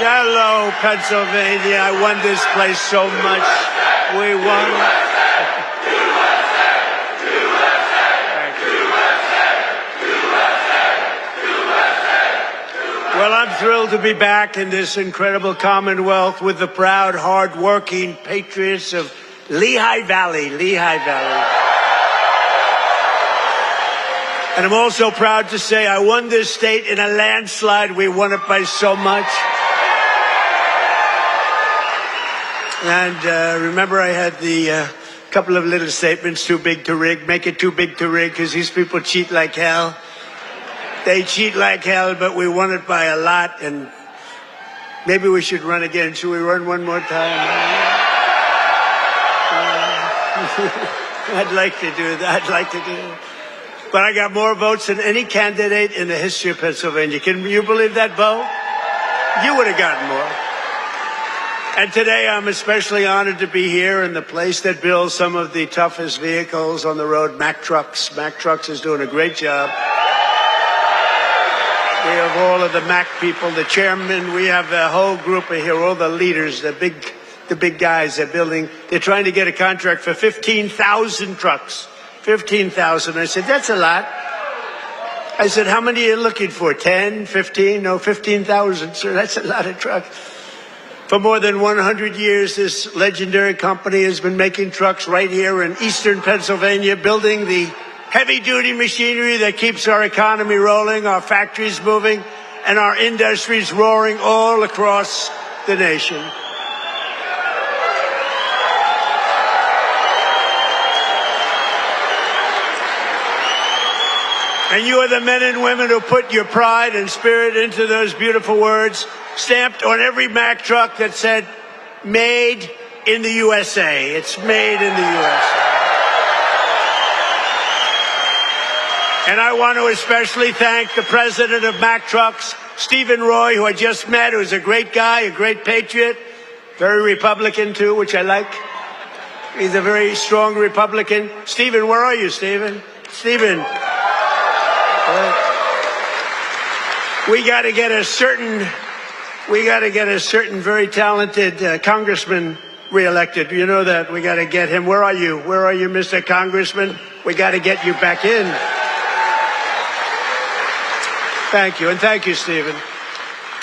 Hello, Pennsylvania. I won this place so much. We won. Well, I'm thrilled to be back in this incredible Commonwealth with the proud, hard-working patriots of Lehigh Valley. And I'm also proud to say I won this state in a landslide. We won it by so much. And remember, I had the couple of little statements, too big to rig. Make it too big to rig, because these people cheat like hell. They cheat like hell, but we won it by a lot. And maybe we should run again. Should we run one more time? I'd like to do that. But I got more votes than any candidate in the history of Pennsylvania. Can you believe that, Bo? You would have gotten more. And today I'm especially honored to be here in the place that builds some of the toughest vehicles on the road, Mack Trucks. Mack Trucks is doing a great job. We have all of the Mack people, the chairman. We have the whole group of here, all the leaders, the big guys. They're trying to get a contract for 15,000 trucks. 15,000. I said, that's a lot. I said, how many are you looking for? 10, 15? No, 15,000, sir. That's a lot of trucks. For more than 100 years, this legendary company has been making trucks right here in eastern Pennsylvania, building the heavy-duty machinery that keeps our economy rolling, our factories moving, and our industries roaring all across the nation. And you are the men and women who put your pride and spirit into those beautiful words, stamped on every Mack truck that said, made in the USA. It's made in the USA. And I want to especially thank the president of Mack Trucks, Stephen Roy, who I just met, who's a great guy, a great patriot, very Republican too, which I like. He's a very strong Republican. Stephen, where are you, Stephen? Stephen. We got to get a certain very talented congressman reelected. You know that. We got to get him. Where are you? Where are you, Mr. Congressman? We got to get you back in. Thank you. And thank you, Stephen.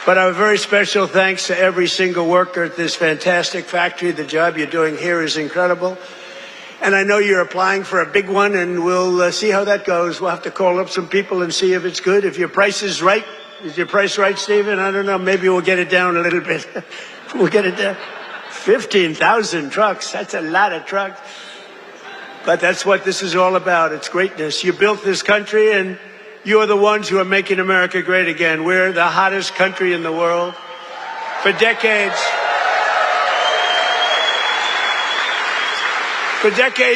But a very special thanks to every single worker at this fantastic factory. The job you're doing here is incredible. And I know you're applying for a big one, and we'll see how that goes. We'll have to call up some people and see if it's good. If your price is right. Is your price right, Stephen? I don't know. Maybe we'll get it down a little bit. We'll get it down. 15,000 trucks. That's a lot of trucks. But that's what this is all about. It's greatness. You built this country, and you're the ones who are making America great again. We're the hottest country in the world. For decades,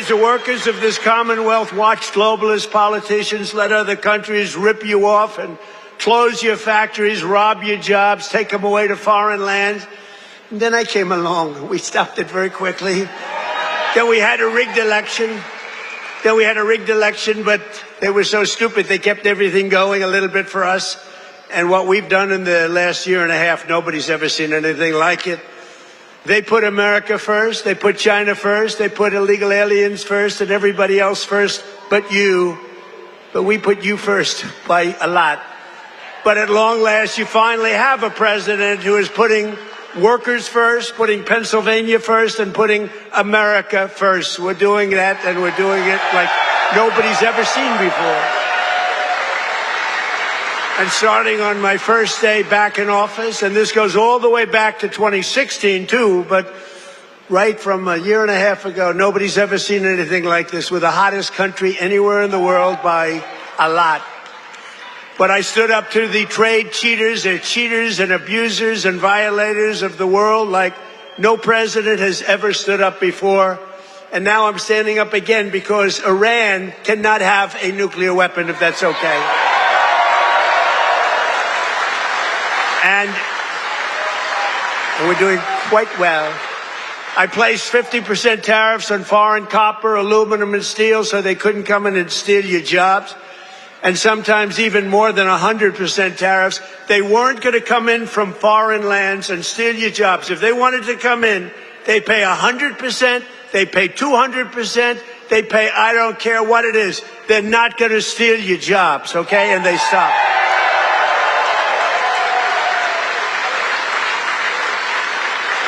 the workers of this Commonwealth watched globalist politicians let other countries rip you off and close your factories, rob your jobs, take them away to foreign lands. And then I came along. We stopped it very quickly. Then we had a rigged election. But they were so stupid, they kept everything going a little bit for us. And what we've done in the last year and a half, nobody's ever seen anything like it. They put America first, they put China first, they put illegal aliens first, and everybody else first but you. But we put you first by a lot. But at long last, you finally have a president who is putting workers first, putting Pennsylvania first, and putting America first. We're doing that, and we're doing it like nobody's ever seen before. And starting on my first day back in office, and this goes all the way back to 2016 too, but right from a year and a half ago, nobody's ever seen anything like this. We're the hottest country anywhere in the world by a lot. But I stood up to the trade cheaters. They're cheaters and abusers and violators of the world like no president has ever stood up before. And now I'm standing up again because Iran cannot have a nuclear weapon, if that's okay. And we're doing quite well. I placed 50% tariffs on foreign copper, aluminum, and steel so they couldn't come in and steal your jobs. and sometimes even more than 100% tariffs. They weren't going to come in from foreign lands and steal your jobs. If they wanted to come in, they pay 100%, they pay 200%, they pay I don't care what it is. They're not going to steal your jobs, okay? And they stop.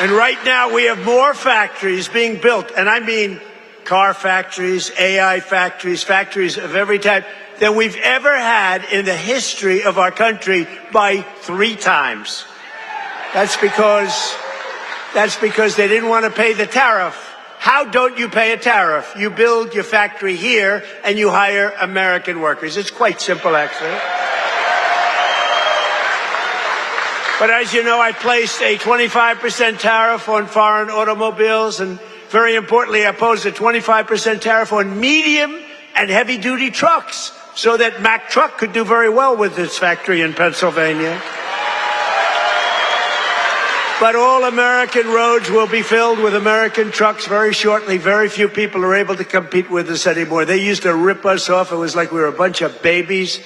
And right now we have more factories being built, and I mean car factories, AI factories, factories of every type, than we've ever had in the history of our country by 3 times. That's because they didn't want to pay the tariff. How don't you pay a tariff? You build your factory here and you hire American workers. It's quite simple, actually. But as you know, I placed a 25% tariff on foreign automobiles, and very importantly, I posed a 25% tariff on medium and heavy-duty trucks so that Mack Truck could do very well with its factory in Pennsylvania. But all American roads will be filled with American trucks very shortly. Very few people are able to compete with us anymore. They used to rip us off. It was like we were a bunch of babies.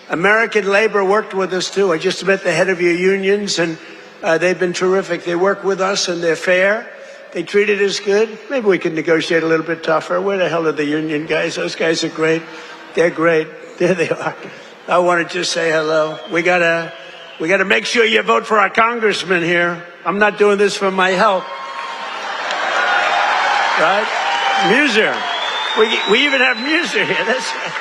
American labor worked with us, too. I just met the head of your unions, and they've been terrific. They work with us, and they're fair. They treated us good. Maybe we can negotiate a little bit tougher. Where the hell are the union guys? Those guys are great. They're great. There they are. I want to just say hello. We gotta make sure you vote for our congressman here. I'm not doing this for my health. Right? Muser. We even have Muser here. That's right.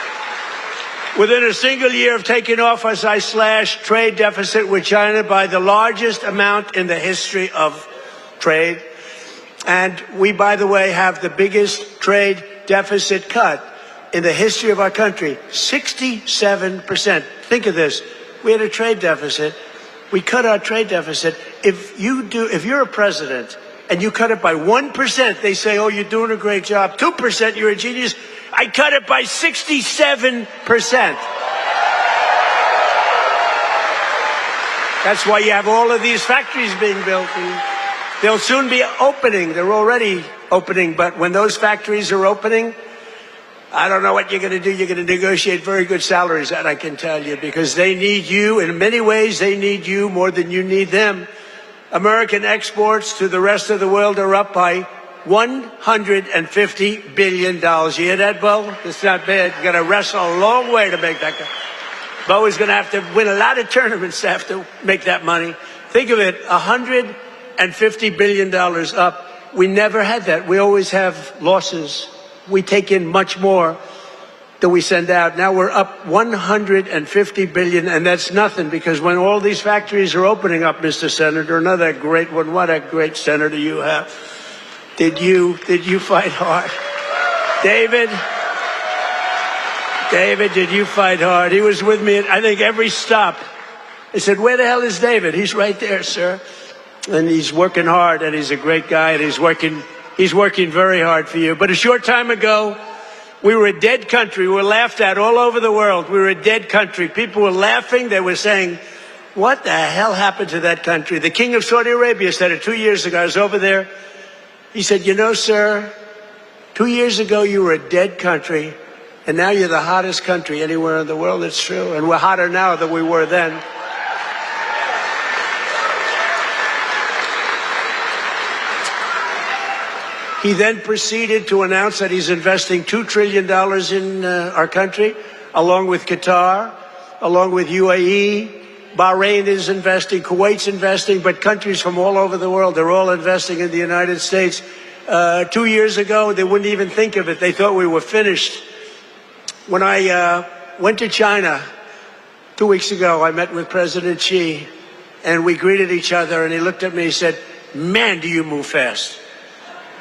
Within a single year of taking office, I slashed trade deficit with China by the largest amount in the history of trade. And we, by the way, have the biggest trade deficit cut in the history of our country, 67%. Think of this. We had a trade deficit. We cut our trade deficit. If you're a president and you cut it by 1%, they say, oh, you're doing a great job. 2%, you're a genius. I cut it by 67%. That's why you have all of these factories being built. And they'll soon be opening. They're already opening. But when those factories are opening, I don't know what you're going to do. You're going to negotiate very good salaries, that I can tell you, because they need you. In many ways, they need you more than you need them. American exports to the rest of the world are up by $150 billion. You hear that, Bo? It's not bad. You got to wrestle a long way to make that go. Bo is going to have to win a lot of tournaments to have to make that money. Think of it, $150 billion up. We never had that. We always have losses. We take in much more than we send out. Now we're up $150 billion, and that's nothing, because when all these factories are opening up, Mr. Senator, another great one, what a great senator you have. Did you fight hard? David, did you fight hard? He was with me at, I think, every stop. I said, where the hell is David? He's right there, sir. And he's working hard, and he's a great guy, and he's working very hard for you. But a short time ago, we were a dead country. We were laughed at all over the world. We were a dead country. People were laughing. They were saying, what the hell happened to that country? The king of Saudi Arabia said it 2 years ago. I was over there. He said, you know, sir, 2 years ago you were a dead country, and now you're the hottest country anywhere in the world. It's true. And we're hotter now than we were then. He then proceeded to announce that he's investing $2 trillion in our country, along with Qatar, along with UAE. Bahrain is investing, Kuwait's investing, but countries from all over the world, they're all investing in the United States. 2 years ago, they wouldn't even think of it. They thought we were finished. When I went to China 2 weeks ago, I met with President Xi, and we greeted each other, and he looked at me and said, man, do you move fast.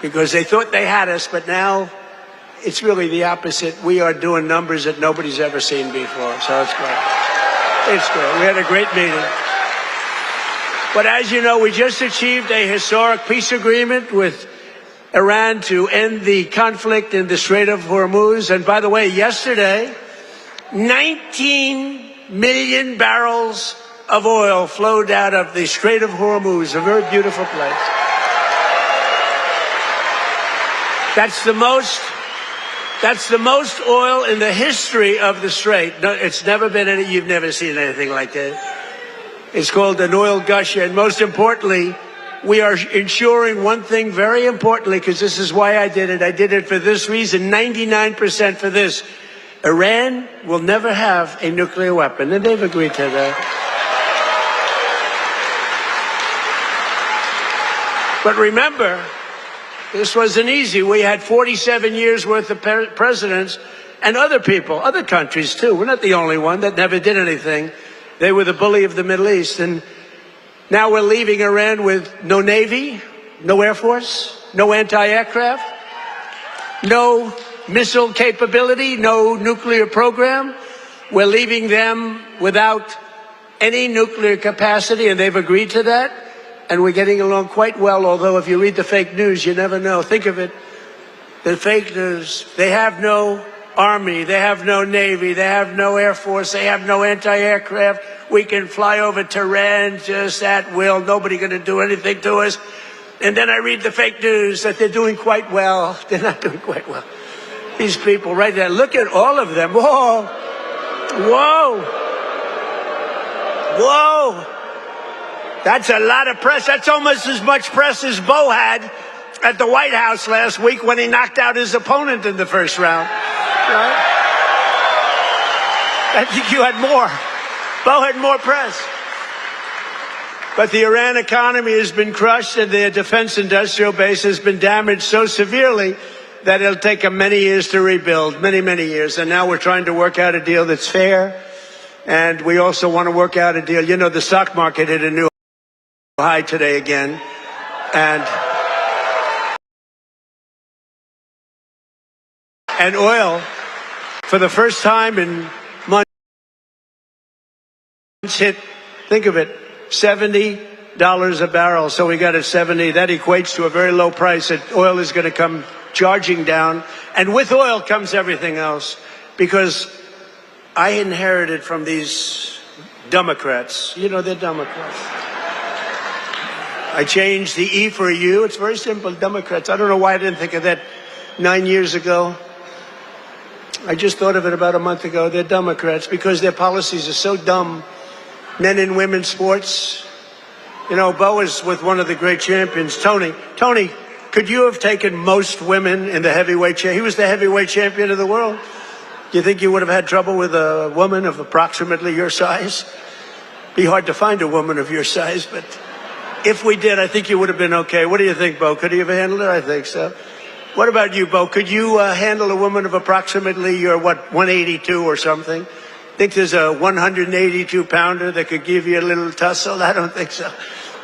Because they thought they had us, but now it's really the opposite. We are doing numbers that nobody's ever seen before, so it's great. It's great. We had a great meeting. But as you know, we just achieved a historic peace agreement with Iran to end the conflict in the Strait of Hormuz. And by the way, yesterday, 19 million barrels of oil flowed out of the Strait of Hormuz, a very beautiful place. That's the most That's the most oil in the history of the Strait. No, it's never been any, you've never seen anything like that. It's called an oil gusher. And most importantly, we are ensuring one thing very importantly, because this is why I did it. I did it for this reason, 99% for this. Iran will never have a nuclear weapon, and they've agreed to that. But remember, this wasn't easy. We had 47 years worth of presidents and other people, other countries too. We're not the only one that never did anything. They were the bully of the Middle East. And now we're leaving Iran with no Navy, no Air Force, no anti-aircraft, no missile capability, no nuclear program. We're leaving them without any nuclear capacity, and they've agreed to that. And we're getting along quite well, although if you read the fake news, you never know. Think of it, the fake news. They have no army, they have no navy, they have no air force, they have no anti-aircraft. We can fly over Tehran just at will. Nobody going to do anything to us. And then I read the fake news that they're doing quite well. They're not doing quite well. These people right there, look at all of them. Whoa, whoa, whoa. That's a lot of press. That's almost as much press as Bo had at the White House last week when he knocked out his opponent in the first round. Right? I think you had more. Bo had more press. But the Iran economy has been crushed, and their defense industrial base has been damaged so severely that it'll take them many years to rebuild, many, many years. And now we're trying to work out a deal that's fair. And we also want to work out a deal. You know, the stock market hit a new high today again, and oil for the first time in months hit, think of it, $70 a barrel. So we got at 70. That equates to a very low price. That oil is going to come charging down, and with oil comes everything else, because I inherited from these Democrats. You know, they're Democrats. I changed the E for a U. It's very simple, Democrats. I don't know why I didn't think of that 9 years ago. I just thought of it about a month ago. They're Democrats because their policies are so dumb. Men and women's sports. You know, Bo is with one of the great champions, Tony. Tony, could you have taken most women in the heavyweight championship? He was the heavyweight champion of the world. Do you think you would have had trouble with a woman of approximately your size? Be hard to find a woman of your size, but if we did, I think you would have been okay. What do you think, Bo? Could he have handled it? I think so. What about you, Bo? Could you handle a woman of approximately your, 182 or something? Think there's a 182-pounder that could give you a little tussle? I don't think so.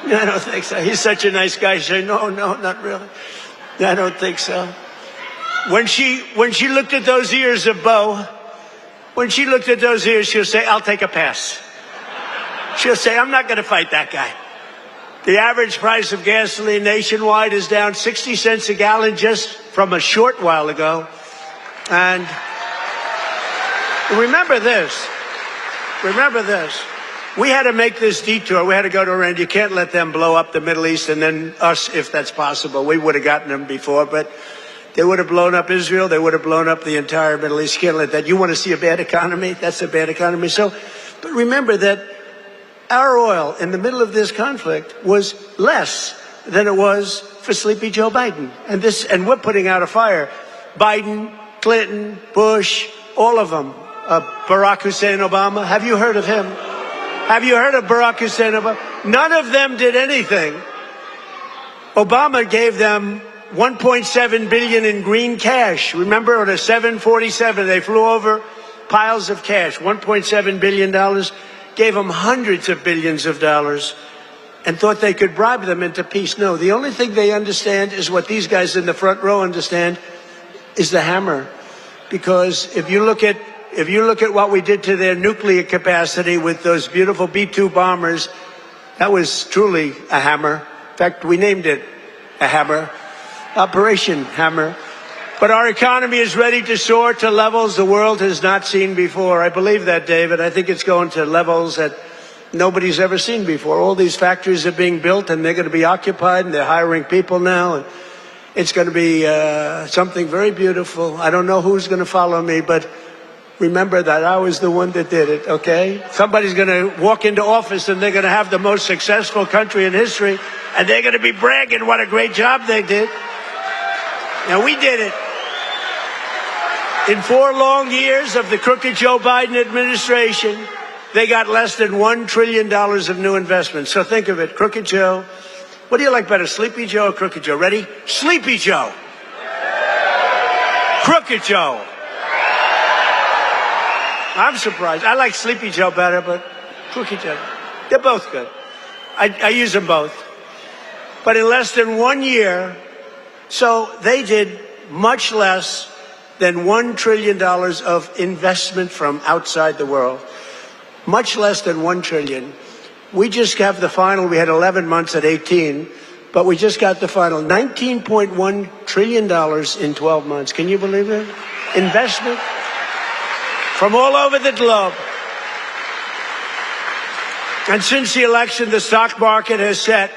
I don't think so. He's such a nice guy. Say, no, not really. I don't think so. When she looked at those ears of Bo, when she looked at those ears, she'll say, I'll take a pass. She'll say, I'm not going to fight that guy. The average price of gasoline nationwide is down 60 cents a gallon just from a short while ago. And remember this. We had to make this detour. We had to go to Iran. You can't let them blow up the Middle East and then us, if that's possible. We would have gotten them before, but they would have blown up Israel. They would have blown up the entire Middle East. You can't let that. You want to see a bad economy? That's a bad economy. So, but remember that our oil in the middle of this conflict was less than it was for sleepy Joe Biden. And we're putting out a fire. Biden, Clinton, Bush, all of them. Barack Hussein Obama. Have you heard of him? Have you heard of Barack Hussein Obama? None of them did anything. Obama gave them $1.7 billion in green cash. Remember, on a 747, they flew over piles of cash, $1.7 billion. Gave them hundreds of billions of dollars and thought they could bribe them into peace. No, the only thing they understand is what these guys in the front row understand is the hammer. Because if you look at what we did to their nuclear capacity with those beautiful B-2 bombers, that was truly a hammer. In fact, we named it a hammer, Operation Hammer. But our economy is ready to soar to levels the world has not seen before. I believe that, David. I think it's going to levels that nobody's ever seen before. All these factories are being built, and they're going to be occupied, and they're hiring people now. And It's going to be something very beautiful. I don't know who's going to follow me, but remember that I was the one that did it, okay? Somebody's going to walk into office and they're going to have the most successful country in history, and they're going to be bragging what a great job they did. Now, we did it. In 4 long years of the crooked Joe Biden administration, they got less than $1 trillion of new investments. So think of it, Crooked Joe. What do you like better, Sleepy Joe or Crooked Joe? Ready? Sleepy Joe. Crooked Joe. I'm surprised. I like Sleepy Joe better, but Crooked Joe. They're both good. I use them both. But in less than 1 year, so they did much less than $1 trillion of investment from outside the world. Much less than $1 trillion. We just have the final. We had 11 months at 18, but we just got the final. $19.1 trillion in 12 months. Can you believe it? Investment from all over the globe. And since the election, the stock market has set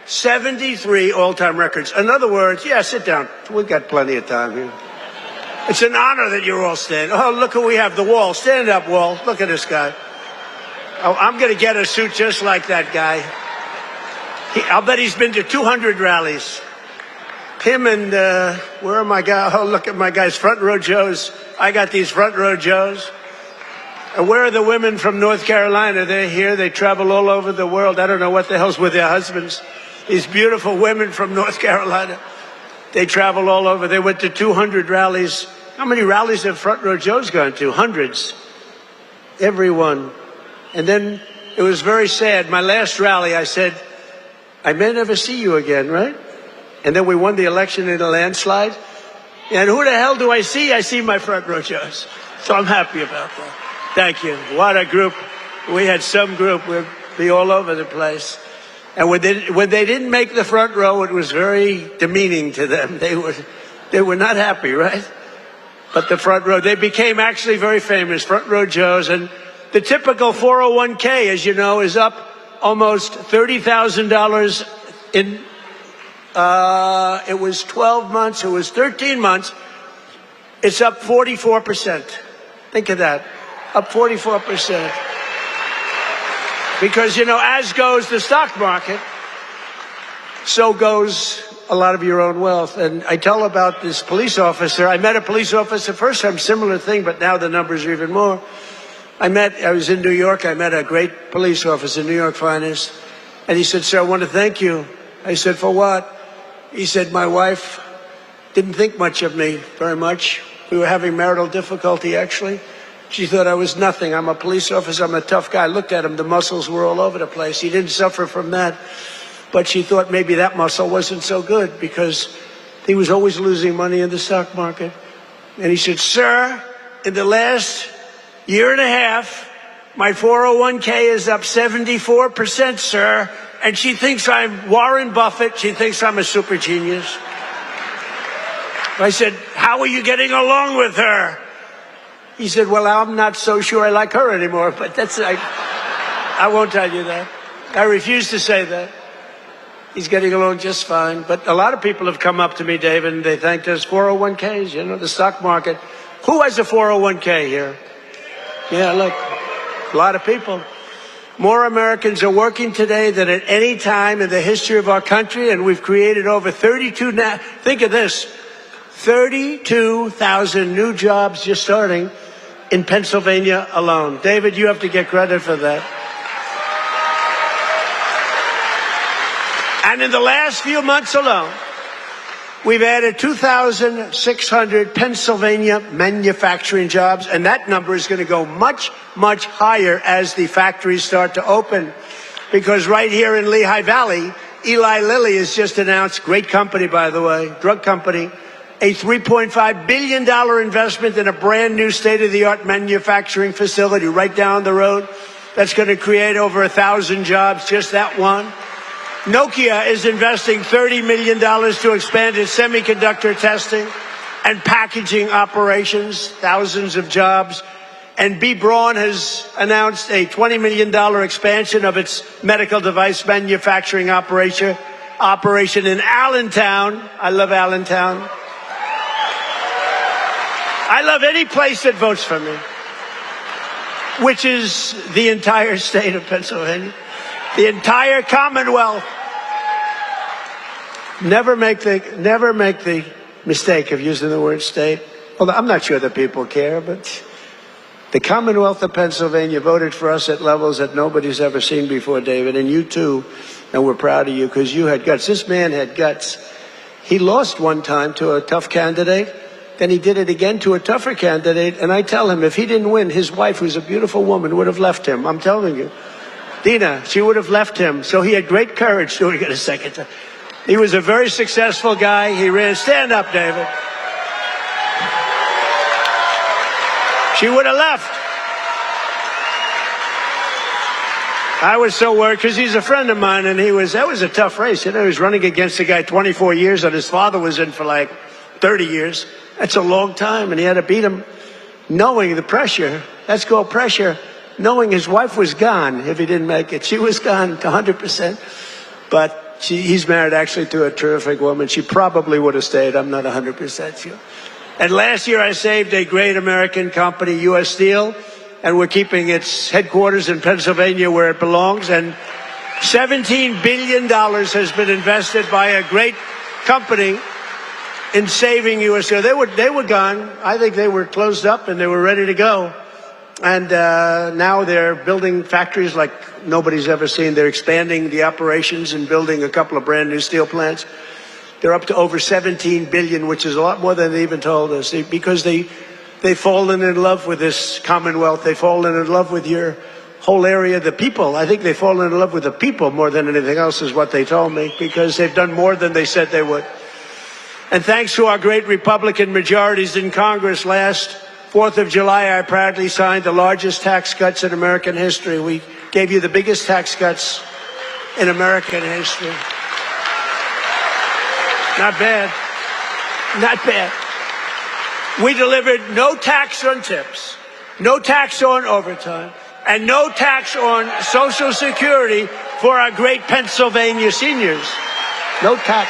73 all-time records. In other words, yeah, sit down. We've got plenty of time here. It's an honor that you're all standing. Oh, look who we have, the Wall. Stand up, Wall. Look at this guy. Oh, I'm going to get a suit just like that guy. I'll bet he's been to 200 rallies. Him and, where are my guys? Oh, look at my guys, front row Joes. I got these front row Joes. And where are the women from North Carolina? They're here. They travel all over the world. I don't know what the hell's with their husbands. These beautiful women from North Carolina. They travel all over. They went to 200 rallies. How many rallies have front row Joes gone to? Hundreds. Everyone. And then it was very sad. My last rally, I said, I may never see you again, right? And then we won the election in a landslide. And who the hell do I see? I see my front row Joes. So I'm happy about that. Thank you. What a group. We had some group. We'd be all over the place. And when they didn't make the front row, it was very demeaning to them. They were not happy, right? But the front row, they became actually very famous, front row Joes. And the typical 401k, as you know, is up almost $30,000 in, it was 12 months, it was 13 months. It's up 44%. Think of that, up 44%. Because, you know, as goes the stock market, so goes a lot of your own wealth. And I tell about this police officer. I met a police officer first time, similar thing, but now the numbers are even more. I was in New York. I met a great police officer, New York Finest. And he said, sir, I want to thank you. I said, for what? He said, my wife didn't think much of me very much. We were having marital difficulty, actually. She thought I was nothing. I'm a police officer. I'm a tough guy. I looked at him. The muscles were all over the place. He didn't suffer from that. But she thought maybe that muscle wasn't so good because he was always losing money in the stock market. And he said, sir, in the last year and a half, my 401k is up 74%, sir. And she thinks I'm Warren Buffett. She thinks I'm a super genius. I said, how are you getting along with her? He said, well, I'm not so sure I like her anymore, but I won't tell you that. I refuse to say that. He's getting along just fine. But a lot of people have come up to me, David, and they thanked us. 401ks, you know, the stock market. Who has a 401k here? Yeah, look, a lot of people. More Americans are working today than at any time in the history of our country, and we've created over 32, think of this, 32,000 new jobs just starting in Pennsylvania alone. David, you have to get credit for that. And in the last few months alone, we've added 2,600 Pennsylvania manufacturing jobs, and that number is going to go much, much higher as the factories start to open. Because right here in Lehigh Valley, Eli Lilly has just announced, great company, by the way, drug company, a $3.5 billion investment in a brand new state-of-the-art manufacturing facility right down the road. That's going to create over 1,000 jobs, just that one. Nokia is investing $30 million to expand its semiconductor testing and packaging operations, thousands of jobs. And B. Braun has announced a $20 million expansion of its medical device manufacturing operation operation in Allentown. I love Allentown. I love any place that votes for me, which is the entire state of Pennsylvania, the entire Commonwealth. Never make the mistake of using the word state. Well, I'm not sure that people care, but the Commonwealth of Pennsylvania voted for us at levels that nobody's ever seen before, David, and you too. And we're proud of you because you had guts. This man had guts. He lost one time to a tough candidate. Then he did it again to a tougher candidate. And I tell him, if he didn't win, his wife, who's a beautiful woman, would have left him. I'm telling you. Dina, she would have left him. So he had great courage doing it a second time. He was a very successful guy. He ran. Stand up, David. She would have left. I was so worried because he's a friend of mine, and that was a tough race. You know, he was running against a guy 24 years that his father was in for like 30 years. That's a long time, and he had to beat him knowing the pressure. That's called pressure. Knowing his wife was gone if he didn't make it. She was gone 100%. But he's married actually to a terrific woman. She probably would have stayed. I'm not 100% sure. And last year I saved a great American company, U.S. Steel, and we're keeping its headquarters in Pennsylvania where it belongs. And $17 billion has been invested by a great company in saving U.S. Steel. They were gone. I think they were closed up and they were ready to go. And now they're building factories like nobody's ever seen. They're expanding the operations and building a couple of brand new steel plants. They're up to over $17 billion, which is a lot more than they even told us, because they've fallen in love with this Commonwealth. They've fallen in love with your whole area, the people. I think they've fallen in love with the people more than anything else is what they told me, because they've done more than they said they would. And thanks to our great Republican majorities in Congress last 4th of July, I proudly signed the largest tax cuts in American history. We gave you the biggest tax cuts in American history. Not bad. Not bad. We delivered no tax on tips, no tax on overtime, and no tax on Social Security for our great Pennsylvania seniors. No tax.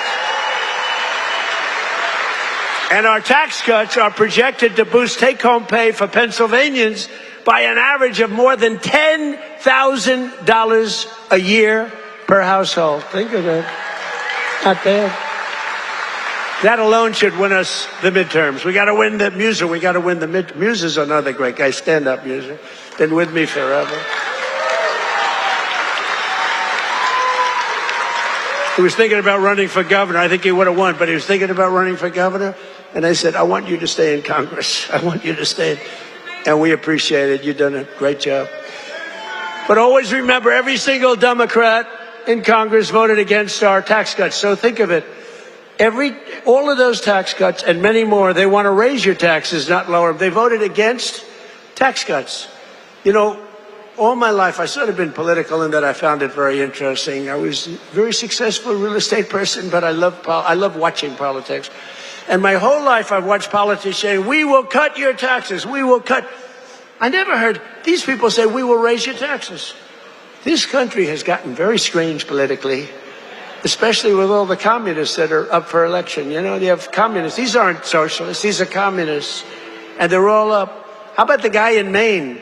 And our tax cuts are projected to boost take-home pay for Pennsylvanians by an average of more than $10,000 a year per household. Think of it. Not bad. That alone should win us the midterms. We got to win the Muser. We got to win the Muser's another great guy. Stand up, Muser. Been with me forever. He was thinking about running for governor. I think he would have won, but he was thinking about running for governor. And I said, I want you to stay in Congress. I want you to stay. And we appreciate it. You've done a great job. But always remember, every single Democrat in Congress voted against our tax cuts. So think of it. All of those tax cuts and many more, they want to raise your taxes, not lower them. They voted against tax cuts. You know, all my life, I sort of been political in that I found it very interesting. I was a very successful real estate person, but I love watching politics. And my whole life, I've watched politicians say, we will cut your taxes. We will cut. I never heard these people say, we will raise your taxes. This country has gotten very strange politically, especially with all the communists that are up for election. You know, you have communists. These aren't socialists. These are communists. And they're all up. How about the guy in Maine?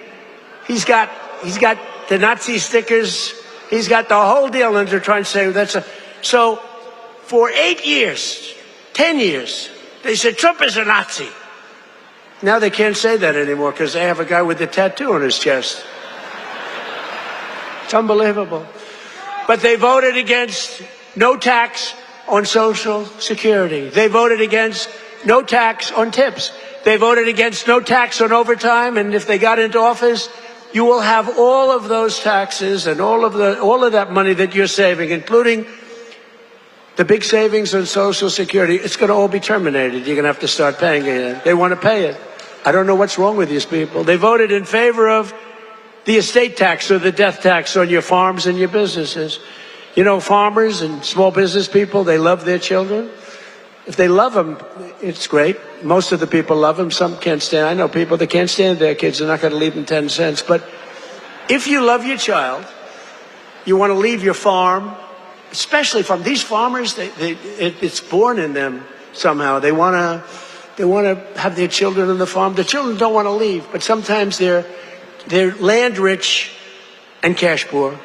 He's got the Nazi stickers. He's got the whole deal. And they're trying to say so for 8 years, 10 years, they said Trump is a Nazi. Now they can't say that anymore because they have a guy with a tattoo on his chest. It's unbelievable. But they voted against no tax on Social Security. They voted against no tax on tips. They voted against no tax on overtime. And if they got into office, you will have all of those taxes and all of that money that you're saving, including the big savings on Social Security. It's going to all be terminated. You're going to have to start paying it. They want to pay it. I don't know what's wrong with these people. They voted in favor of the estate tax or the death tax on your farms and your businesses. You know, farmers and small business people, they love their children. If they love them, it's great. Most of the people love them. Some can't stand. I know people that can't stand their kids. They're not going to leave them 10 cents. But if you love your child, you want to leave your farm especially from these farmers, it's born in them somehow. They want to have their children on the farm. The children don't want to leave, but sometimes they're land rich and cash poor.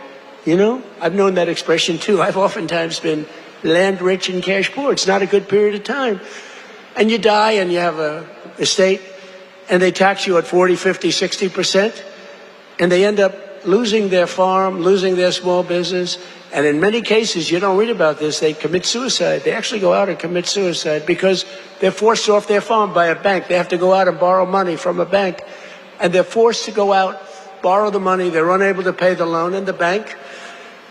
You know, I've known that expression too. I've oftentimes been land rich and cash poor. It's not a good period of time. And you die and you have a estate and they tax you at 40, 50, 60%, and they end up losing their farm, losing their small business. And in many cases, you don't read about this, they commit suicide. They actually go out and commit suicide because they're forced off their farm by a bank. They have to go out and borrow money from a bank. And they're forced to go out, borrow the money. They're unable to pay the loan. And the bank,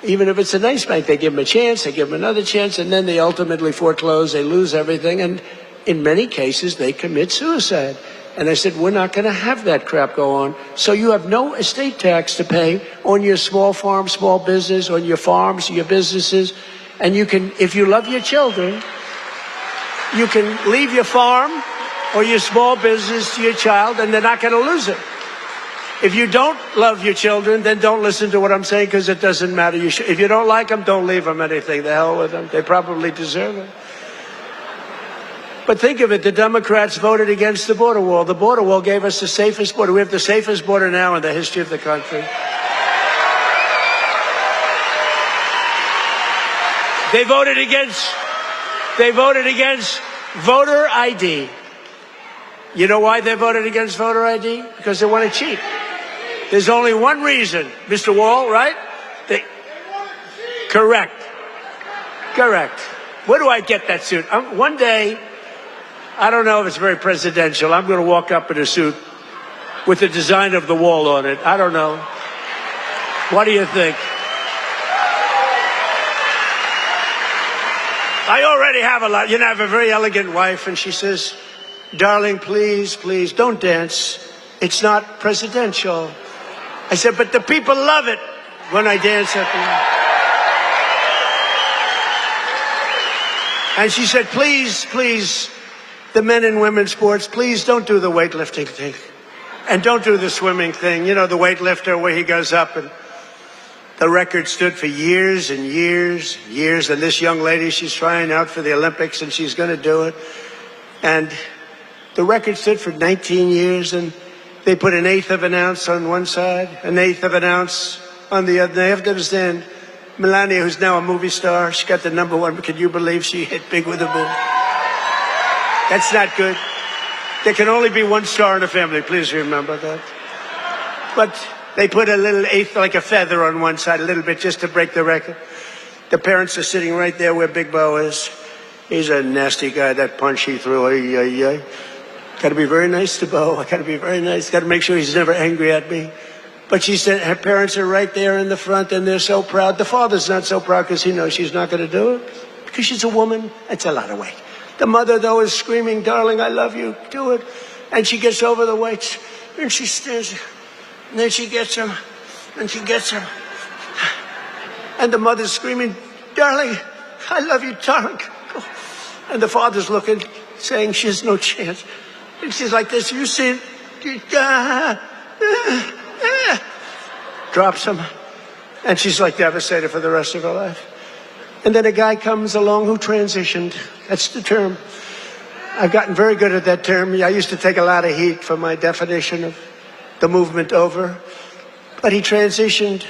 even if it's a nice bank, they give them a chance, they give them another chance, and then they ultimately foreclose. They lose everything. And in many cases, they commit suicide. And I said, we're not going to have that crap go on. So you have no estate tax to pay on your small farm, small business, on your farms, your businesses. And you can, if you love your children, you can leave your farm or your small business to your child and they're not going to lose it. If you don't love your children, then don't listen to what I'm saying because it doesn't matter. If you don't like them, don't leave them anything. The hell with them. They probably deserve it. But think of it, the Democrats voted against the border wall. The border wall gave us the safest border. We have the safest border now in the history of the country. They voted against voter ID. You know why they voted against voter ID? Because they want to cheat. There's only one reason, Mr. Wall, right? Correct. Where do I get that suit? One day, I don't know if it's very presidential. I'm going to walk up in a suit with the design of the wall on it. I don't know. What do you think? I already have a lot. You know, I have a very elegant wife, and she says, darling, please, please, don't dance. It's not presidential. I said, but the people love it when I dance at them. And she said, please, please, the men and women sports, please don't do the weightlifting thing. And don't do the swimming thing. You know, the weightlifter where he goes up and the record stood for years and years and years. And this young lady, she's trying out for the Olympics and she's going to do it. And the record stood for 19 years and they put an eighth of an ounce on one side, an eighth of an ounce on the other. They have to understand, Melania, who's now a movie star, she got the #1, but can you believe she hit big with a boom? That's not good. There can only be one star in a family. Please remember that. But they put a little eighth, like a feather on one side, a little bit, just to break the record. The parents are sitting right there where Big Bo is. He's a nasty guy. That punch he threw, got to be very nice to Bo. I got to be very nice. Got to make sure he's never angry at me. But she said her parents are right there in the front, and they're so proud. The father's not so proud because he knows she's not going to do it. Because she's a woman. It's a lot of weight. The mother, though, is screaming, darling, I love you. Do it. And she gets over the weights. And she stands. And then she gets him. And she gets him. And the mother's screaming, darling, I love you, darling. And the father's looking, saying she has no chance. And she's like this. You see it? Drops him. And she's like devastated for the rest of her life. And then a guy comes along who transitioned. That's the term. I've gotten very good at that term. I used to take a lot of heat for my definition of the movement over. But he transitioned.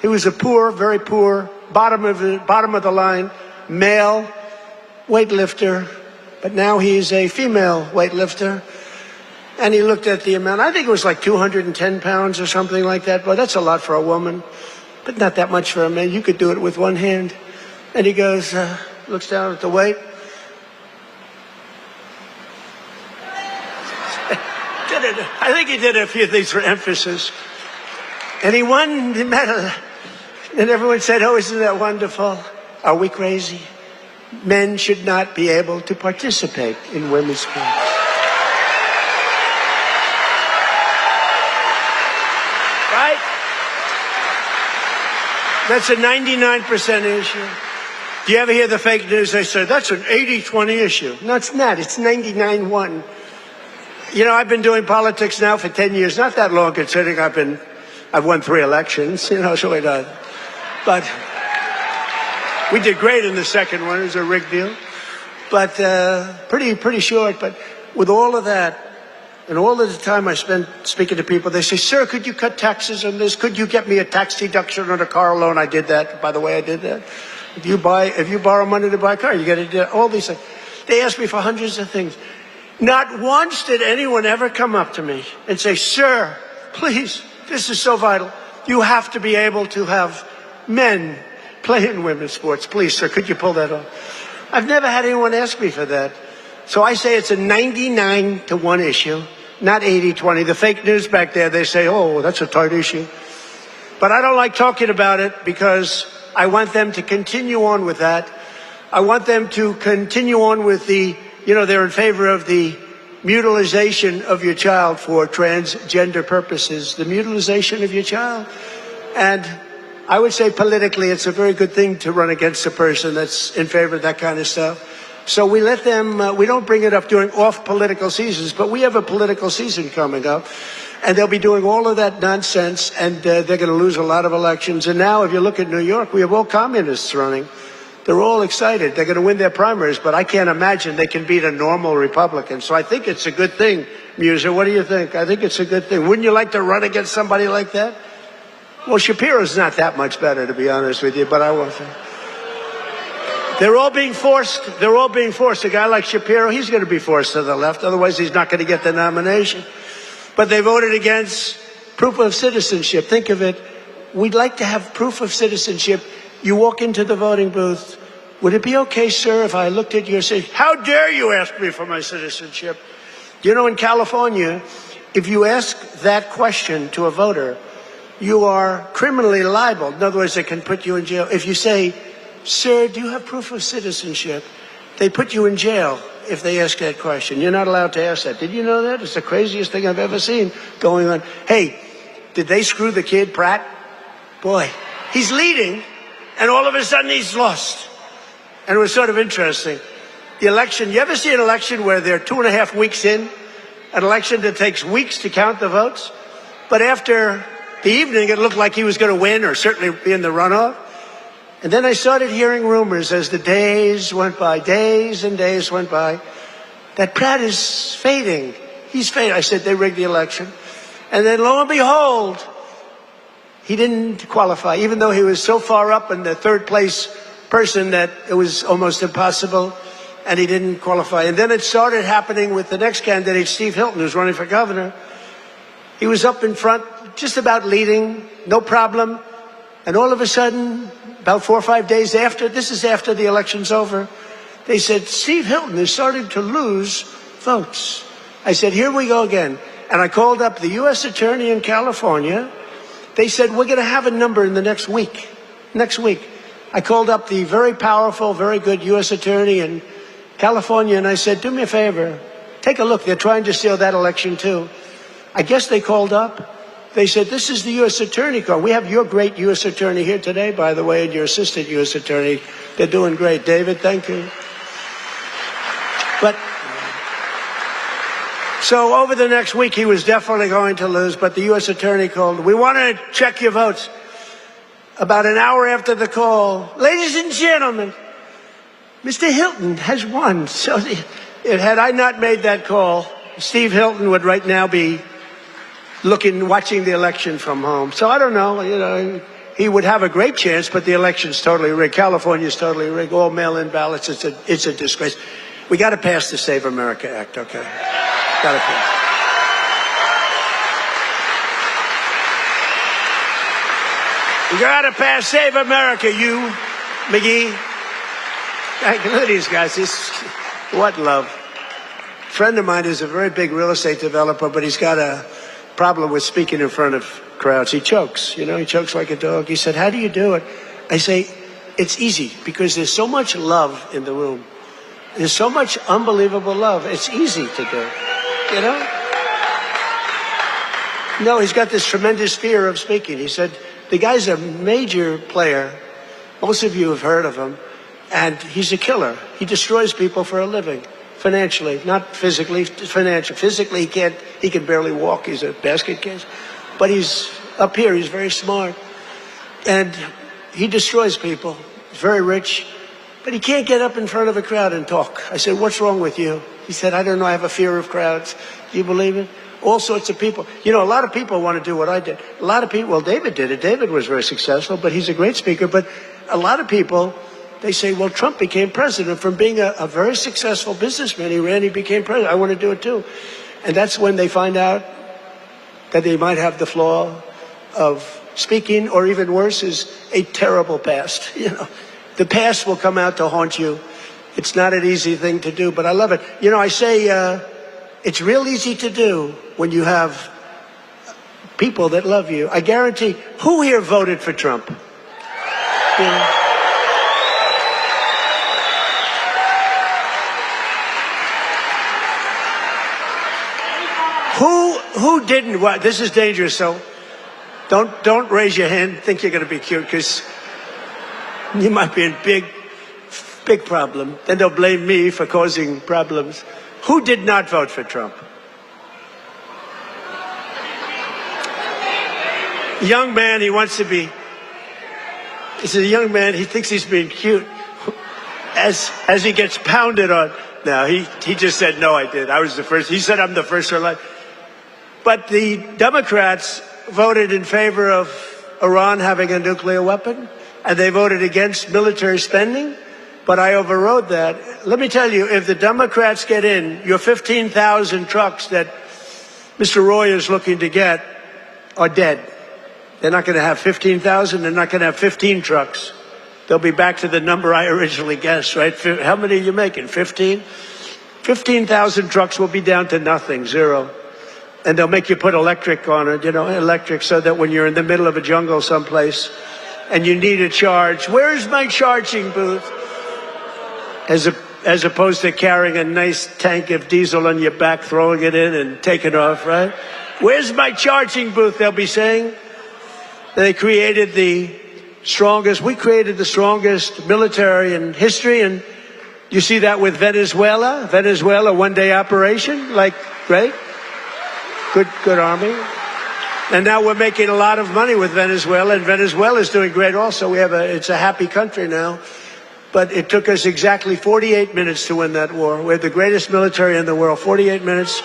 He was a poor, very poor, bottom of the line, male weightlifter. But now he's a female weightlifter. And he looked at the amount. I think it was like 210 pounds or something like that. Well, that's a lot for a woman, but not that much for a man. You could do it with one hand. And he goes, looks down at the weight. I think he did a few things for emphasis. And he won the medal. And everyone said, oh, isn't that wonderful? Are we crazy? Men should not be able to participate in women's sports. Right? That's a 99% issue. Do you ever hear the fake news? They say, that's an 80-20 issue. No, it's not. It's 99-1. You know, I've been doing politics now for 10 years. Not that long, considering I've won 3 elections, you know, so it does. But We did great in the second one. It was a rigged deal. But pretty short. But with all of that, and all of the time I spent speaking to people, they say, sir, could you cut taxes on this? Could you get me a tax deduction on a car loan? I did that. By the way, I did that. If you borrow money to buy a car, you get to do all these things. They asked me for hundreds of things. Not once did anyone ever come up to me and say, sir, please, this is so vital. You have to be able to have men play in women's sports. Please, sir, could you pull that off? I've never had anyone ask me for that. So I say it's a 99-1 issue, not 80-20. The fake news back there, they say, oh, that's a tight issue. But I don't like talking about it because I want them to continue on with that. I want them to continue on with they're in favor of the mutilization of your child for transgender purposes, the mutilization of your child. And I would say politically, it's a very good thing to run against a person that's in favor of that kind of stuff. So we let them, we don't bring it up during off-political seasons, but we have a political season coming up, and they'll be doing all of that nonsense, and they're going to lose a lot of elections. And now, if you look at New York, we have all communists running. They're all excited. They're going to win their primaries, but I can't imagine they can beat a normal Republican. So I think it's a good thing, Musa. What do you think? I think it's a good thing. Wouldn't you like to run against somebody like that? Well, Shapiro's not that much better, to be honest with you, but I won't say. They're all being forced. They're all being forced. A guy like Shapiro, he's going to be forced to the left. Otherwise, he's not going to get the nomination. But they voted against proof of citizenship. Think of it. We'd like to have proof of citizenship. You walk into the voting booth. Would it be okay, sir, if I looked at your citizenship? How dare you ask me for my citizenship? You know, in California, if you ask that question to a voter, you are criminally liable. In other words, they can put you in jail. If you say, sir, do you have proof of citizenship? They put you in jail if they ask that question. You're not allowed to ask that. Did you know that? It's the craziest thing I've ever seen going on. Hey, did they screw the kid, Pratt? Boy, he's leading, and all of a sudden he's lost. And it was sort of interesting. The election, you ever see an election where they're 2.5 weeks in? An election that takes weeks to count the votes? But after the evening, it looked like he was going to win or certainly be in the runoff. And then I started hearing rumors as the days went by, days and days went by, that Pratt is fading. He's fading. I said, they rigged the election. And then lo and behold, he didn't qualify, even though he was so far up in the third place person that it was almost impossible, and he didn't qualify. And then it started happening with the next candidate, Steve Hilton, who's running for governor. He was up in front, just about leading, no problem. And all of a sudden, about 4 or 5 days after, this is after the election's over, they said, Steve Hilton is starting to lose votes. I said, here we go again. And I called up the U.S. Attorney in California. They said, we're going to have a number in the next week. Next week. I called up the very powerful, very good U.S. Attorney in California, and I said, do me a favor. Take a look. They're trying to steal that election, too. I guess they called up. They said, this is the U.S. Attorney call. We have your great U.S. Attorney here today, by the way, and your assistant U.S. Attorney. They're doing great. David, thank you. But so over the next week, he was definitely going to lose, but the U.S. Attorney called. We want to check your votes. About an hour after the call, ladies and gentlemen, Mr. Hilton has won. So had I not made that call, Steve Hilton would right now be watching the election from home. So I don't know, he would have a great chance, but the election's totally rigged. California's totally rigged. All mail-in ballots. It's a disgrace. We got to pass the Save America Act, okay? Got to pass. We got to pass Save America, you, McGee. Look at these guys. What love. A friend of mine is a very big real estate developer, but he's got a problem with speaking in front of crowds. He chokes, he chokes like a dog. He said, how do you do it? I say, it's easy because there's so much love in the room. There's so much unbelievable love. It's easy to do, No, he's got this tremendous fear of speaking. He said, the guy's a major player. Most of you have heard of him. And he's a killer. He destroys people for a living. Financially, not physically, financially. Physically, he can barely walk. He's a basket case. But he's up here. He's very smart. And he destroys people. He's very rich, but he can't get up in front of a crowd and talk. I said, what's wrong with you? He said, I don't know, I have a fear of crowds. Do you believe it? All sorts of people. You know, a lot of people want to do what I did. A lot of people, well, David did it. David was very successful, but he's a great speaker. But a lot of people, they say, well, Trump became president from being a very successful businessman. He became president. I want to do it too. And that's when they find out that they might have the flaw of speaking, or even worse, is a terrible past. You know, the past will come out to haunt you. It's not an easy thing to do, but I love it. You know, I say it's real easy to do when you have people that love you. I guarantee, who here voted for Trump? You know? Who didn't? Well, this is dangerous, so don't raise your hand. Think you're going to be cute, because you might be in big problem. Then they'll blame me for causing problems. Who did not vote for Trump? Young man, he wants to be. He's a young man. He thinks he's being cute. As he gets pounded on. No, he just said, no, I did. I was the first. He said, I'm the first to elect. But the Democrats voted in favor of Iran having a nuclear weapon, and they voted against military spending, but I overrode that. Let me tell you, if the Democrats get in, your 15,000 trucks that Mr. Roy is looking to get are dead. They're not going to have 15,000. They're not going to have 15 trucks. They'll be back to the number I originally guessed, right? How many are you making, 15? 15,000 trucks will be down to nothing, zero. And they'll make you put electric on it, you know, electric, so that when you're in the middle of a jungle someplace and you need a charge, where's my charging booth? As opposed to carrying a nice tank of diesel on your back, throwing it in and taking off, right? Where's my charging booth, they'll be saying. They created we created the strongest military in history, and you see that with Venezuela. Venezuela, one-day operation, like, great. Good army. And now we're making a lot of money with Venezuela, and Venezuela is doing great also. It's a happy country now. But it took us exactly 48 minutes to win that war. We have the greatest military in the world, 48 minutes.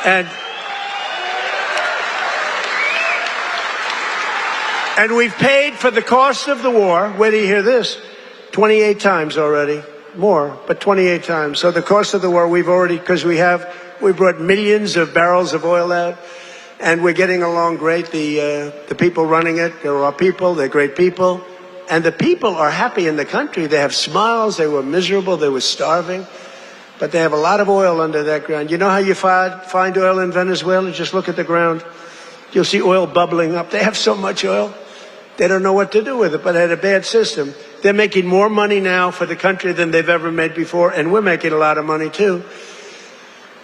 And we've paid for the cost of the war, where do you hear this? 28 times already. More, but 28 times. So the cost of the war, we've already, because we brought millions of barrels of oil out, and we're getting along great. The people running it, they're our people, they're great people. And the people are happy in the country. They have smiles, they were miserable, they were starving. But they have a lot of oil under that ground. You know how you find oil in Venezuela? Just look at the ground. You'll see oil bubbling up. They have so much oil, they don't know what to do with it, but they had a bad system. They're making more money now for the country than they've ever made before, and we're making a lot of money too.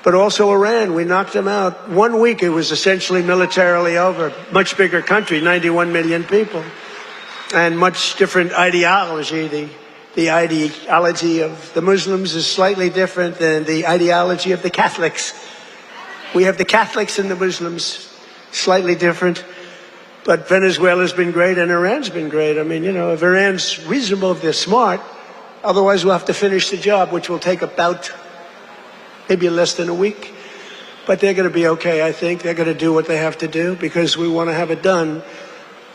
But also Iran, we knocked them out. 1 week it was essentially militarily over. Much bigger country, 91 million people. And much different ideology. The ideology of the Muslims is slightly different than the ideology of the Catholics. We have the Catholics and the Muslims, slightly different. But Venezuela's been great and Iran's been great. I mean, you know, if Iran's reasonable, if they're smart, otherwise we'll have to finish the job, which will take about maybe less than a week. But they're going to be okay, I think. They're going to do what they have to do because we want to have it done.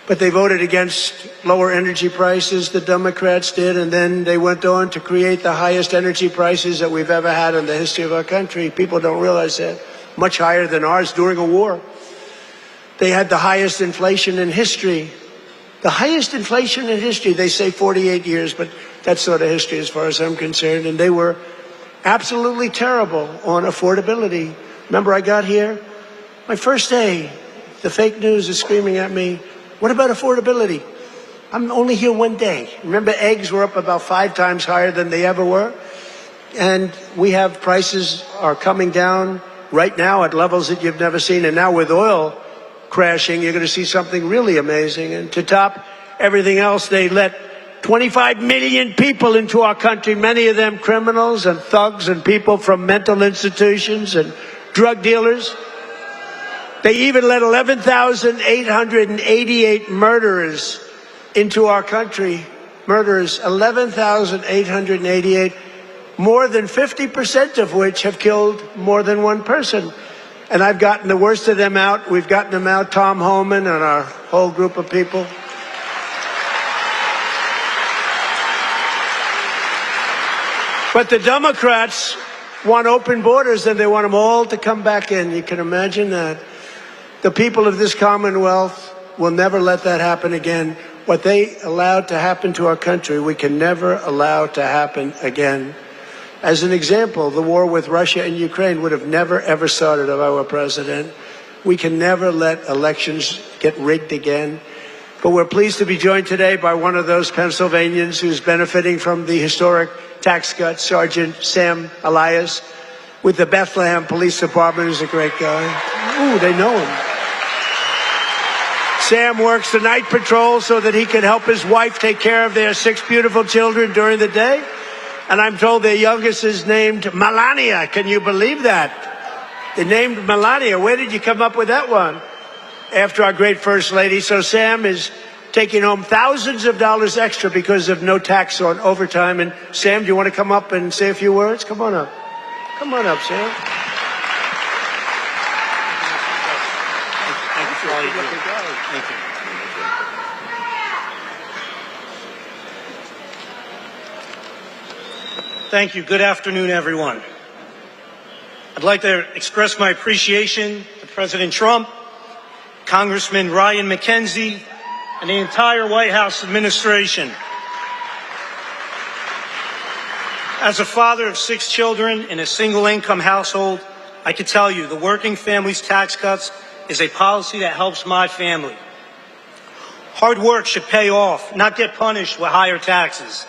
But they voted against lower energy prices, the Democrats did, and then they went on to create the highest energy prices that we've ever had in the history of our country. People don't realize that. Much higher than ours during a war. They had the highest inflation in history. The highest inflation in history, they say 48 years, but that's sort of history as far as I'm concerned. And they were absolutely terrible on affordability. Remember, I got here, my first day, the fake news is screaming at me, what about affordability? I'm only here 1 day. Remember, eggs were up about 5 times higher than they ever were. And we have prices are coming down right now at levels that you've never seen. And now with oil crashing, you're going to see something really amazing. And to top everything else, they let 25 million people into our country, many of them criminals and thugs and people from mental institutions and drug dealers. They even let 11,888 murderers into our country. murders, 11,888, more than 50% of which have killed more than one person. And I've gotten the worst of them out. We've gotten them out, Tom Homan and our whole group of people. But the Democrats want open borders, and they want them all to come back in. You can imagine that. The people of this Commonwealth will never let that happen again. What they allowed to happen to our country, we can never allow to happen again. As an example, the war with Russia and Ukraine would have never, ever started if I were president. We can never let elections get rigged again. But we're pleased to be joined today by one of those Pennsylvanians who's benefiting from the historic tax cut, Sergeant Sam Elias, with the Bethlehem Police Department. He's a great guy. Ooh, they know him. Sam works the night patrol so that he can help his wife take care of their 6 beautiful children during the day. And I'm told their youngest is named Melania. Can you believe that? They named Melania. Where did you come up with that one? After our great First Lady. So Sam is taking home thousands of dollars extra because of no tax on overtime. And Sam, do you want to come up and say a few words? Come on up. Come on up, Sam. Thank you for all you do. Thank you. Thank you. Good afternoon, everyone. I'd like to express my appreciation to President Trump, Congressman Ryan McKenzie, and the entire White House administration. As a father of 6 children in a single-income household, I can tell you the Working Families Tax Cuts is a policy that helps my family. Hard work should pay off, not get punished with higher taxes.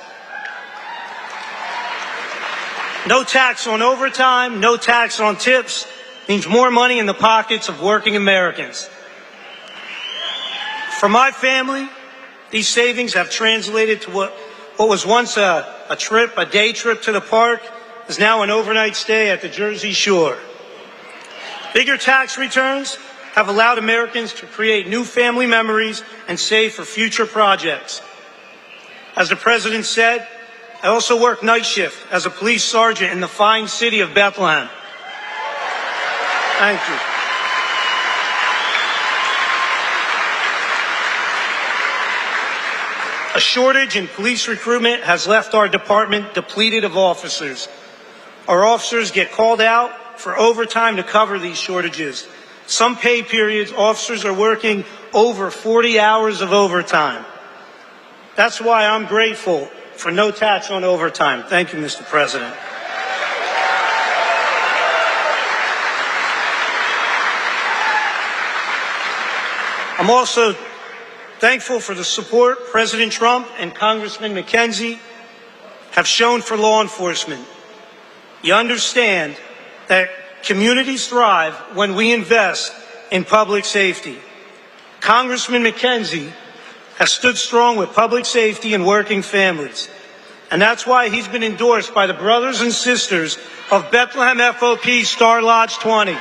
No tax on overtime, no tax on tips means more money in the pockets of working Americans. For my family, these savings have translated to what was once a day trip to the park, is now an overnight stay at the Jersey Shore. Bigger tax returns have allowed Americans to create new family memories and save for future projects. As the President said, I also work night shift as a police sergeant in the fine city of Bethlehem. Thank you. A shortage in police recruitment has left our department depleted of officers. Our officers get called out for overtime to cover these shortages. Some pay periods, officers are working over 40 hours of overtime. That's why I'm grateful for no tax on overtime. Thank you, Mr. President. I'm also thankful for the support President Trump and Congressman McKenzie have shown for law enforcement. You understand that communities thrive when we invest in public safety. Congressman McKenzie has stood strong with public safety and working families. And that's why he's been endorsed by the brothers and sisters of Bethlehem FOP Star Lodge 20.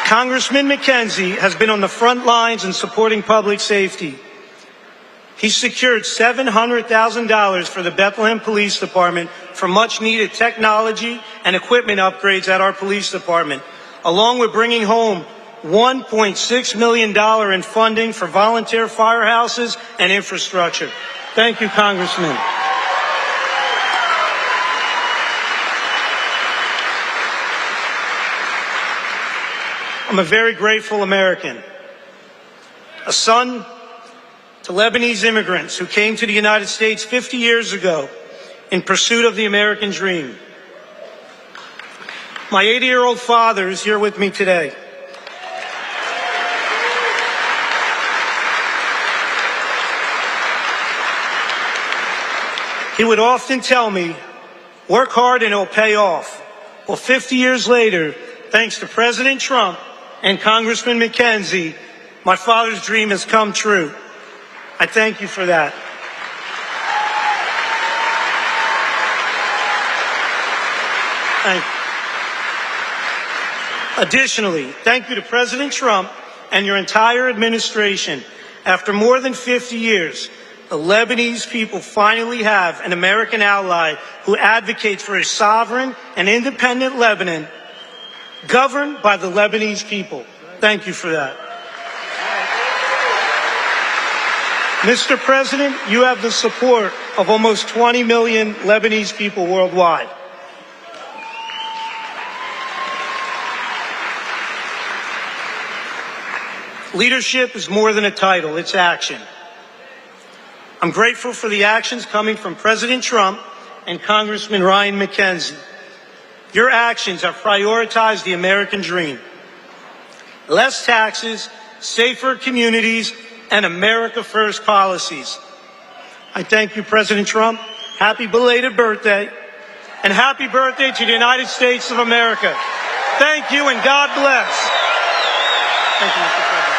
Congressman McKenzie has been on the front lines in supporting public safety. He secured $700,000 for the Bethlehem Police Department for much-needed technology and equipment upgrades at our police department, along with bringing home $1.6 million in funding for volunteer firehouses and infrastructure. Thank you, Congressman. I'm a very grateful American, a son to Lebanese immigrants who came to the United States 50 years ago in pursuit of the American dream. My 80-year-old father is here with me today. He would often tell me, work hard and it'll pay off. Well, 50 years later, thanks to President Trump and Congressman McKenzie, my father's dream has come true. I thank you for that. Thank you. Additionally, thank you to President Trump and your entire administration, after more than 50 years, the Lebanese people finally have an American ally who advocates for a sovereign and independent Lebanon governed by the Lebanese people. Thank you for that. Mr. President, you have the support of almost 20 million Lebanese people worldwide. Leadership is more than a title, it's action. I'm grateful for the actions coming from President Trump and Congressman Ryan McKenzie. Your actions have prioritized the American dream. Less taxes, safer communities, and America First policies. I thank you, President Trump. Happy belated birthday. And happy birthday to the United States of America. Thank you and God bless. Thank you, Mr. President.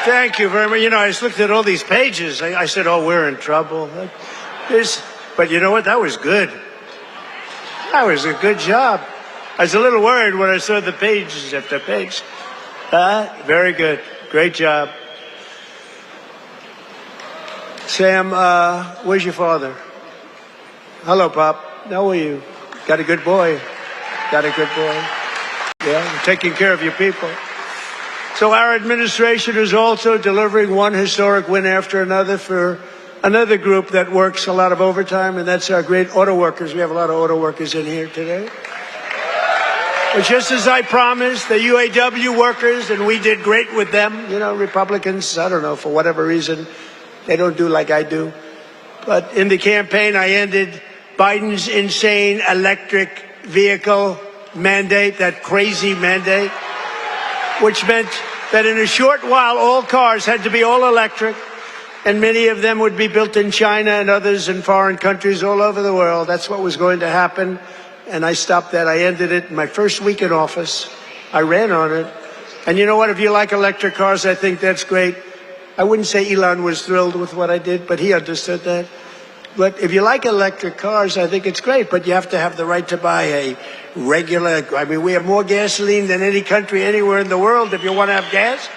Thank you very much. You know, I just looked at all these pages. I said, oh, we're in trouble. But you know what? That was good. That was a good job. I was a little worried when I saw the pages after page. Very good. Great job. Sam, where's your father? Hello, Pop. How are you? Got a good boy. Got a good boy. Yeah, taking care of your people. So our administration is also delivering one historic win after another for another group that works a lot of overtime, and that's our great auto workers. We have a lot of auto workers in here today. But just as I promised, the UAW workers, and we did great with them, you know, Republicans, I don't know, for whatever reason, they don't do like I do. But in the campaign, I ended Biden's insane electric vehicle mandate, that crazy mandate, which meant that in a short while, all cars had to be all electric, and many of them would be built in China and others in foreign countries all over the world. That's what was going to happen, and I stopped that. I ended it in my first week in office. I ran on it. And you know what? If you like electric cars, I think that's great. I wouldn't say Elon was thrilled with what I did, but he understood that. But if you like electric cars, I think it's great, but you have to have the right to buy a regular, I mean, we have more gasoline than any country anywhere in the world if you want to have gas.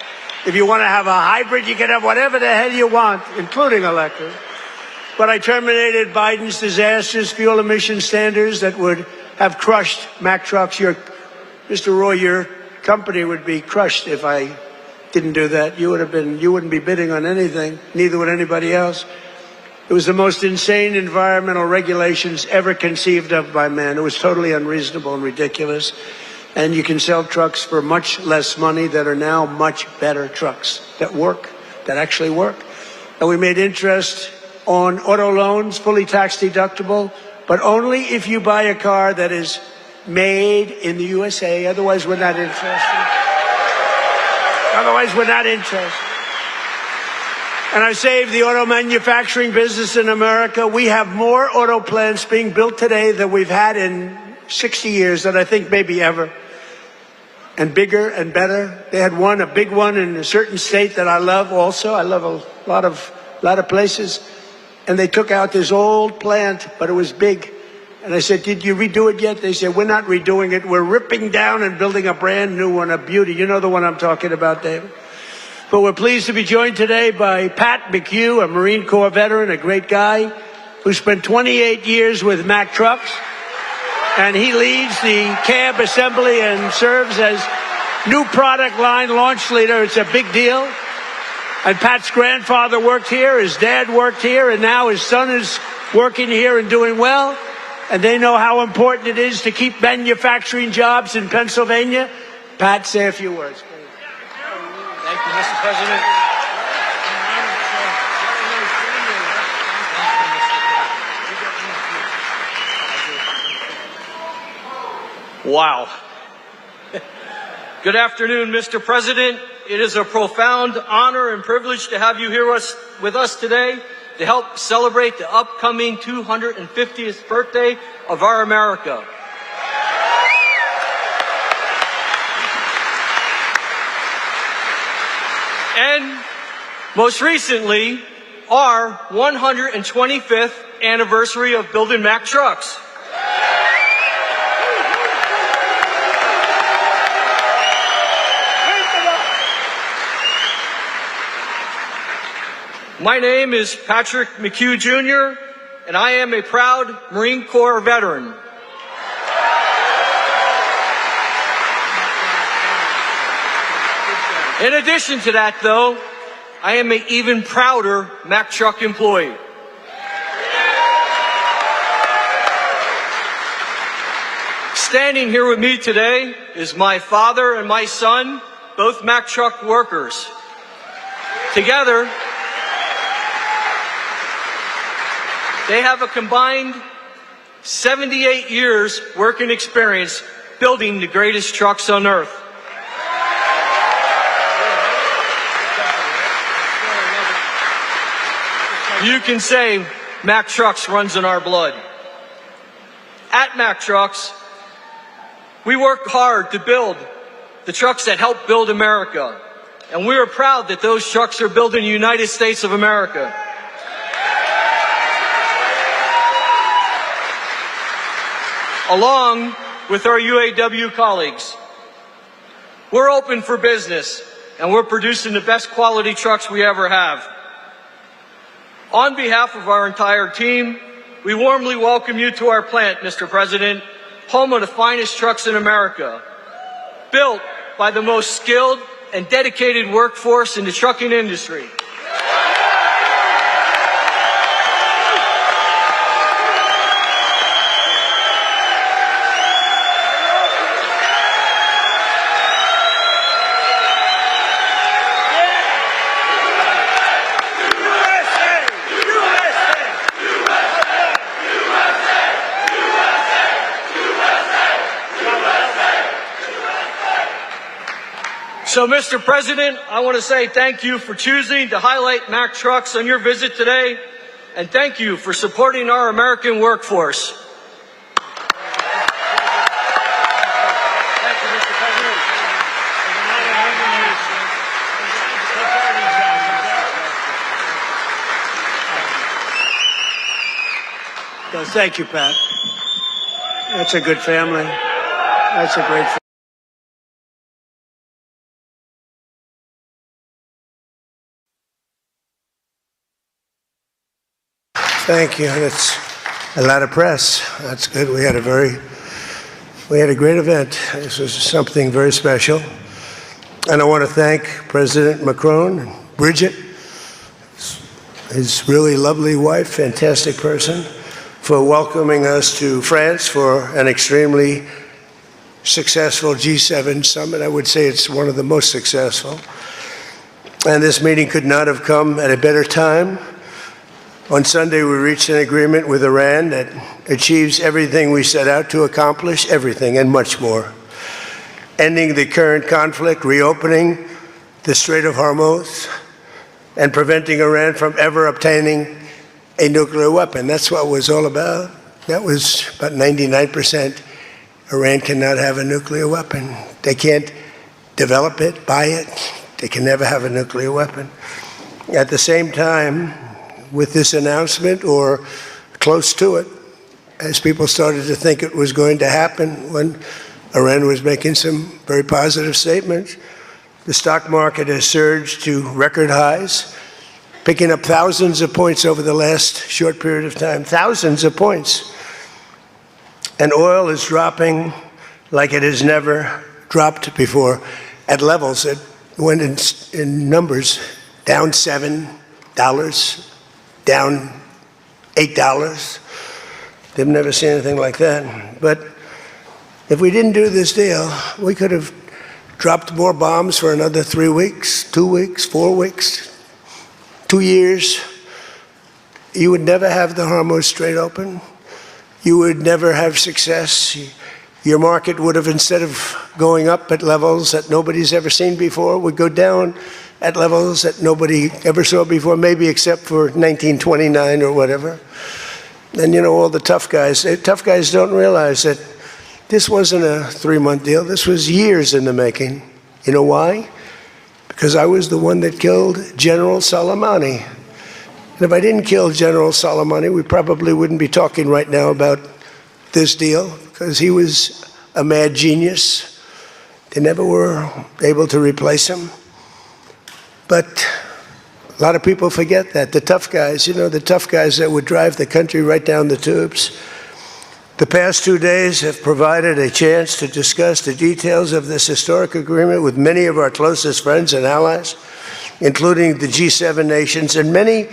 If you want to have a hybrid, you can have whatever the hell you want, including electric. But I terminated Biden's disastrous fuel emission standards that would have crushed Mack Trucks. Mr. Roy, your company would be crushed if I didn't do that. You wouldn't be bidding on anything, neither would anybody else. It was the most insane environmental regulations ever conceived of by man. It was totally unreasonable and ridiculous. And you can sell trucks for much less money that are now much better trucks that work, that actually work. And we made interest on auto loans, fully tax deductible, but only if you buy a car that is made in the USA. Otherwise, we're not interested. Otherwise, we're not interested. And I saved the auto manufacturing business in America. We have more auto plants being built today than we've had in 60 years, than I think maybe ever. And bigger and better. They had a big one in a certain state that I love also. I love a lot of places. And they took out this old plant, but it was big. And I said, did you redo it yet? They said, we're not redoing it. We're ripping down and building a brand new one, a beauty. You know the one I'm talking about, David. But we're pleased to be joined today by Pat McHugh, a Marine Corps veteran, a great guy who spent 28 years with Mack Trucks. And he leads the cab assembly and serves as new product line launch leader. It's a big deal. And Pat's grandfather worked here, his dad worked here, and now his son is working here and doing well. And they know how important it is to keep manufacturing jobs in Pennsylvania. Pat, say a few words. Thank you, Mr. President. Wow. Good afternoon, Mr. President. It is a profound honor and privilege to have you here with us today to help celebrate the upcoming 250th birthday of our America. and most recently, our 125th anniversary of building Mack trucks. My name is Patrick McHugh Jr., and I am a proud Marine Corps veteran. In addition to that, though, I am an even prouder Mack Truck employee. Standing here with me today is my father and my son, both Mack Truck workers. Together, they have a combined 78 years working experience building the greatest trucks on earth. You can say Mack Trucks runs in our blood. At Mack Trucks, we work hard to build the trucks that help build America. And we are proud that those trucks are built in the United States of America. Along with our UAW colleagues, we're open for business and we're producing the best quality trucks we ever have. On behalf of our entire team, we warmly welcome you to our plant, Mr. President, home of the finest trucks in America, built by the most skilled and dedicated workforce in the trucking industry. So, Mr. President, I want to say thank you for choosing to highlight Mack Trucks on your visit today, and thank you for supporting our American workforce. Well, thank you, Pat. That's a good family. That's a great family. Thank you. That's a lot of press. That's good. We had a great event. This was something very special. And I want to thank President Macron and Bridget, his really lovely wife, fantastic person, for welcoming us to France for an extremely successful G7 summit. I would say it's one of the most successful. And this meeting could not have come at a better time. On Sunday, we reached an agreement with Iran that achieves everything we set out to accomplish, everything and much more. Ending the current conflict, reopening the Strait of Hormuz, and preventing Iran from ever obtaining a nuclear weapon. That's what it was all about. That was about 99%. Iran cannot have a nuclear weapon. They can't develop it, buy it. They can never have a nuclear weapon. At the same time, with this announcement, or close to it, as people started to think it was going to happen when Iran was making some very positive statements, the stock market has surged to record highs, picking up thousands of points over the last short period of time, thousands of points. And oil is dropping like it has never dropped before, at levels that went in numbers down $7, down $8. They've never seen anything like that. But if we didn't do this deal, we could have dropped more bombs for another 3 weeks, 2 weeks, 4 weeks, 2 years. You would never have the Hormuz Strait open. You would never have success. Your market would have, instead of going up at levels that nobody's ever seen before, would go down at levels that nobody ever saw before, maybe except for 1929 or whatever. And you know, all the tough guys don't realize that this wasn't a 3-month deal. This was years in the making. You know why? because I was the one that killed General Soleimani. And if I didn't kill General Soleimani, we probably wouldn't be talking right now about this deal, because he was a mad genius. They never were able to replace him. But a lot of people forget that. The tough guys, the tough guys that would drive the country right down the tubes. The past 2 days have provided a chance to discuss the details of this historic agreement with many of our closest friends and allies, including the G7 nations and many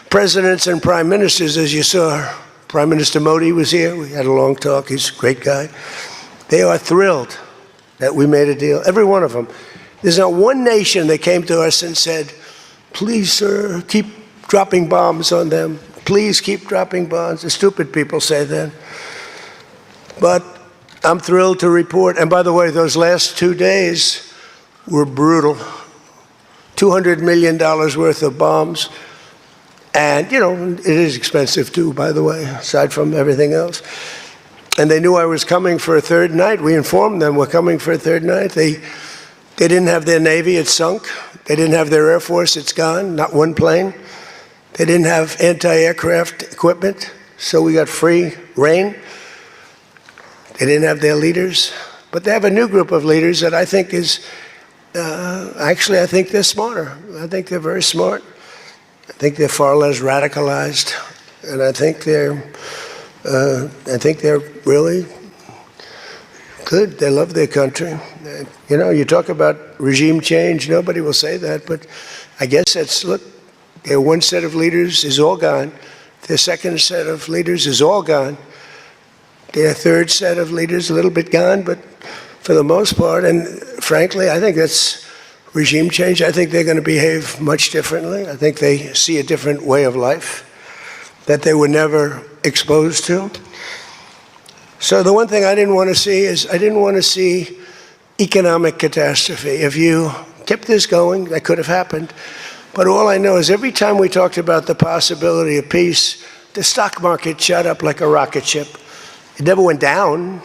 presidents and prime ministers, as you saw. Prime Minister Modi was here. We had a long talk. He's a great guy. They are thrilled that we made a deal, every one of them. There's not one nation that came to us and said, please, sir, keep dropping bombs on them. Please keep dropping bombs. The stupid people say that. But I'm thrilled to report, and by the way, those last 2 days were brutal. $200 million worth of bombs. And, it is expensive too, by the way, aside from everything else. And they knew I was coming for a third night. We informed them we're coming for a third night. They didn't have their Navy, it's sunk. They didn't have their Air Force, it's gone, not one plane. They didn't have anti-aircraft equipment, so we got free reign. They didn't have their leaders, but they have a new group of leaders that I think is, actually, I think they're smarter. I think they're very smart. I think they're far less radicalized, and I think they're really good. They love their country. You talk about regime change. Nobody will say that, but I guess look, their one set of leaders is all gone. Their second set of leaders is all gone. Their third set of leaders, a little bit gone, but for the most part, and frankly, I think that's regime change. I think they're going to behave much differently. I think they see a different way of life that they were never exposed to. So the one thing I didn't want to see is I didn't want to see economic catastrophe. If you kept this going, that could have happened. But all I know is every time we talked about the possibility of peace, the stock market shot up like a rocket ship. It never went down.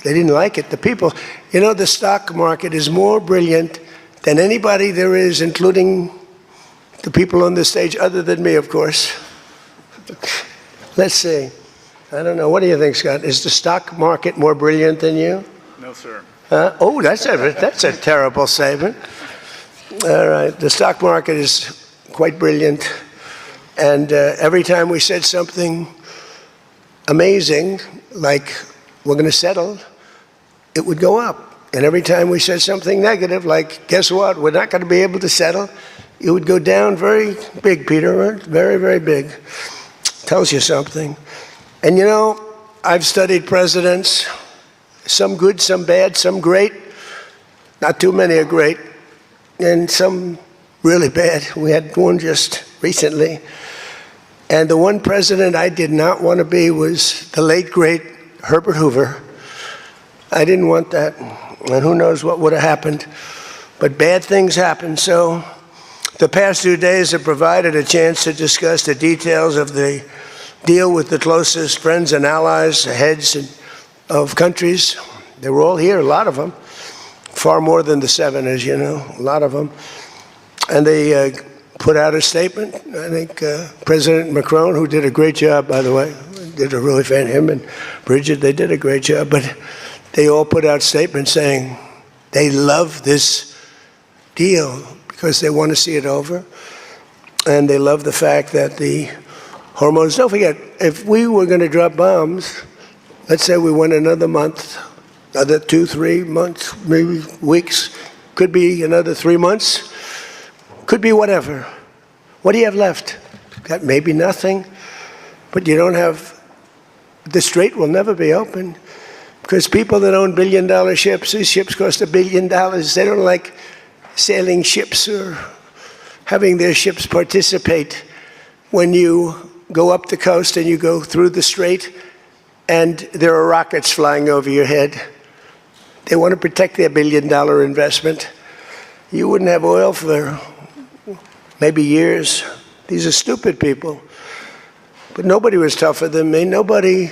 They didn't like it. The people, the stock market is more brilliant than anybody there is, including the people on the stage, other than me, of course. Let's see. I don't know. What do you think, Scott? Is the stock market more brilliant than you? No, sir. Oh, that's a terrible statement. All right. The stock market is quite brilliant. And every time we said something amazing, like we're going to settle, it would go up. And every time we said something negative, like, guess what, we're not going to be able to settle, it would go down very big, Peter, very, very big. Tells you something. And I've studied presidents, some good, some bad, some great. Not too many are great, and some really bad. We had one just recently. And the one president I did not want to be was the late, great Herbert Hoover. I didn't want that. And who knows what would have happened. But bad things happen. So the past 2 days have provided a chance to discuss the details of the deal with the closest friends and allies, heads of countries. They were all here, a lot of them. Far more than the 7, as you know, a lot of them. And they put out a statement. I think President Macron, who did a great job, by the way, did a really fan, him and Bridget, they did a great job. But they all put out statements saying they love this deal because they want to see it over. And they love the fact that the hormones, don't forget, if we were going to drop bombs, let's say we went another month, another 2-3 months, maybe weeks, could be another 3 months, could be whatever. What do you have left? Got maybe nothing, but you don't have, the strait will never be open. Because people that own billion-dollar ships, these ships cost $1 billion. They don't like sailing ships or having their ships participate when you go up the coast and you go through the strait and there are rockets flying over your head. They want to protect their $1 billion investment. You wouldn't have oil for maybe years. These are stupid people. But nobody was tougher than me. Nobody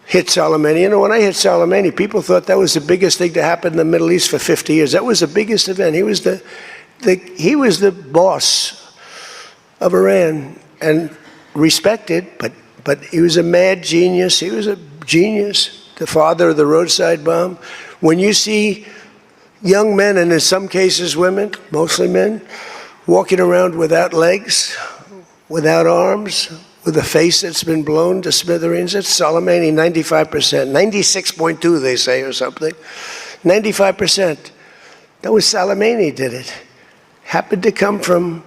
hit Soleimani. When I hit Soleimani, people thought that was the biggest thing to happen in the Middle East for 50 years. That was the biggest event. He was the he was the boss of Iran and respected, but he was a mad genius. He was a genius, the father of the roadside bomb. When you see young men, and in some cases women, mostly men, walking around without legs, without arms, with a face that's been blown to smithereens, it's Soleimani, 95%, 96.2 they say or something, 95%. That was Soleimani did it. Happened to come from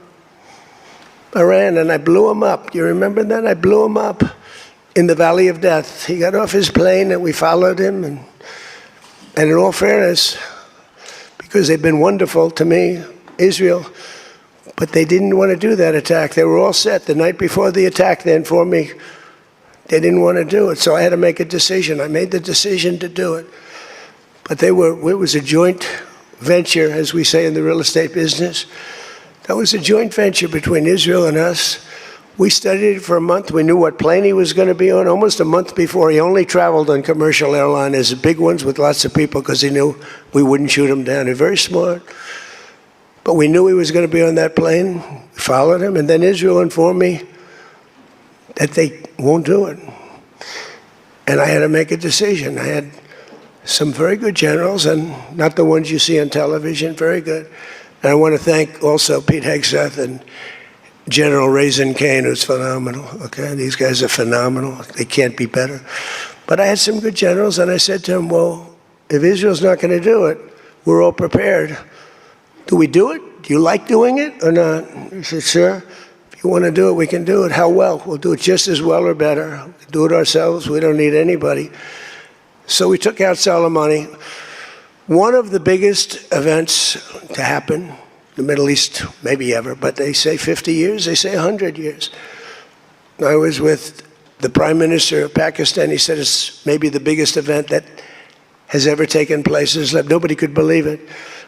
Iran, and I blew him up. You remember that? I blew him up in the Valley of Death. He got off his plane and we followed him, and in all fairness, because they've been wonderful to me, Israel, but they didn't want to do that attack. They were all set the night before the attack. They informed me they didn't want to do it, so I had to make a decision. I made the decision to do it. But it was a joint venture, as we say in the real estate business. That was a joint venture between Israel and us. We studied it for a month. We knew what plane he was going to be on almost a month before. He only traveled on commercial airliners, big ones with lots of people, because he knew we wouldn't shoot him down. He's very smart. But we knew he was going to be on that plane. We followed him, and then Israel informed me that they won't do it. And I had to make a decision. I had some very good generals, and not the ones you see on television, very good. And I want to thank also Pete Hegseth and General Raisin Kane, who's phenomenal. Okay, these guys are phenomenal. They can't be better. But I had some good generals, and I said to them, well, if Israel's not going to do it, we're all prepared. Do we do it? Do you like doing it or not? He said, sir, if you want to do it, we can do it. How well? We'll do it just as well or better. We'll do it ourselves. We don't need anybody. So we took out Soleimani. One of the biggest events to happen in the Middle East, maybe ever, but they say 50 years, they say 100 years. I was with the Prime Minister of Pakistan. He said it's maybe the biggest event that has ever taken place. Nobody could believe it.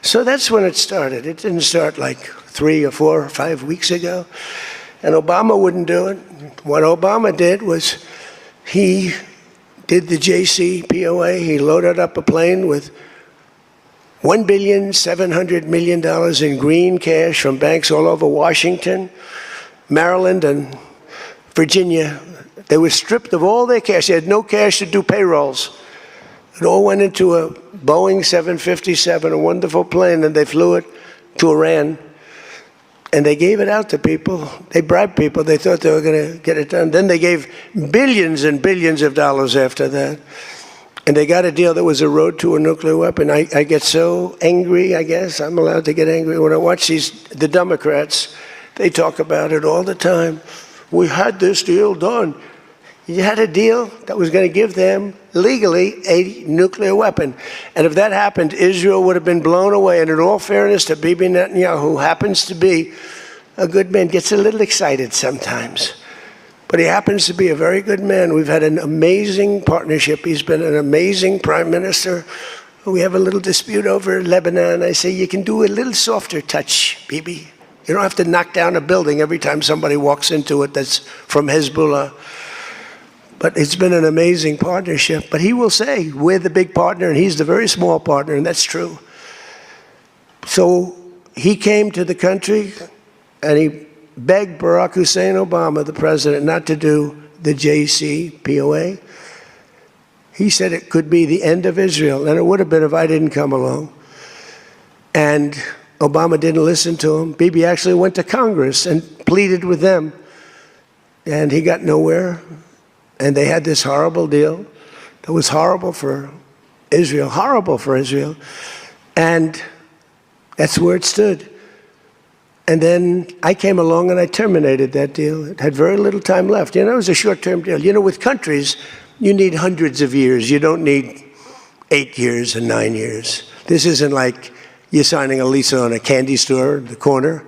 So that's when it started. It didn't start like 3 or 4 or 5 weeks ago. And Obama wouldn't do it. What Obama did was he did the JCPOA. He loaded up a plane with $1,700,000,000 in green cash from banks all over Washington, Maryland, and Virginia. They were stripped of all their cash. They had no cash to do payrolls. It all went into a Boeing 757, a wonderful plane, and they flew it to Iran. And they gave it out to people. They bribed people. They thought they were going to get it done. Then they gave billions and billions of dollars after that. And they got a deal that was a road to a nuclear weapon. I get so angry, I guess. I'm allowed to get angry. When I watch the Democrats, they talk about it all the time. We had this deal done. You had a deal that was going to give them, legally, a nuclear weapon. And if that happened, Israel would have been blown away. And in all fairness to Bibi Netanyahu, who happens to be a good man, gets a little excited sometimes. But he happens to be a very good man. We've had an amazing partnership. He's been an amazing prime minister. We have a little dispute over Lebanon. I say, you can do a little softer touch, Bibi. You don't have to knock down a building every time somebody walks into it that's from Hezbollah. But it's been an amazing partnership. But he will say, we're the big partner, and he's the very small partner, and that's true. So he came to the country, and he begged Barack Hussein Obama, the president, not to do the JCPOA. He said it could be the end of Israel, and it would have been if I didn't come along. And Obama didn't listen to him. Bibi actually went to Congress and pleaded with them, and he got nowhere. And they had this horrible deal that was horrible for Israel, and that's where it stood. And then I came along and I terminated that deal. It had very little time left. You know, it was a short-term deal. You know, with countries, you need hundreds of years. You don't need 8 years and 9 years. This isn't like you're signing a lease on a candy store in the corner.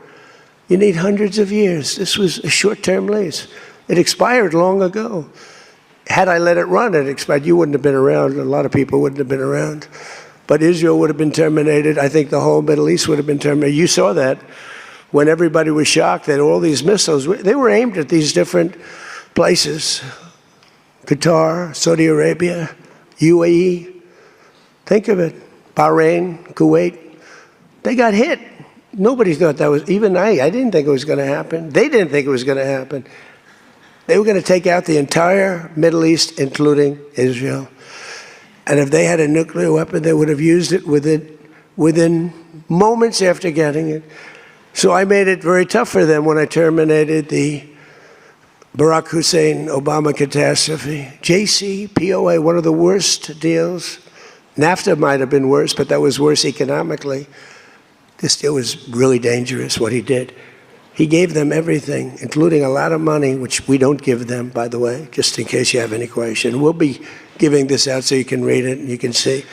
You need hundreds of years. This was a short-term lease. It expired long ago. Had I let it run, it expired. You wouldn't have been around. A lot of people wouldn't have been around. But Israel would have been terminated. I think the whole Middle East would have been terminated. You saw that when everybody was shocked that all these missiles, they were aimed at these different places. Qatar, Saudi Arabia, UAE. Think of it. Bahrain, Kuwait. They got hit. Nobody thought that was, even I didn't think it was going to happen. They didn't think it was going to happen. They were going to take out the entire Middle East, including Israel. And if they had a nuclear weapon, they would have used it within moments after getting it. So I made it very tough for them when I terminated the Barack Hussein Obama catastrophe. JCPOA, one of the worst deals. NAFTA might have been worse, but that was worse economically. This deal was really dangerous, what he did. He gave them everything, including a lot of money, which we don't give them, by the way, just in case you have any question. We'll be giving this out so you can read it and you can see.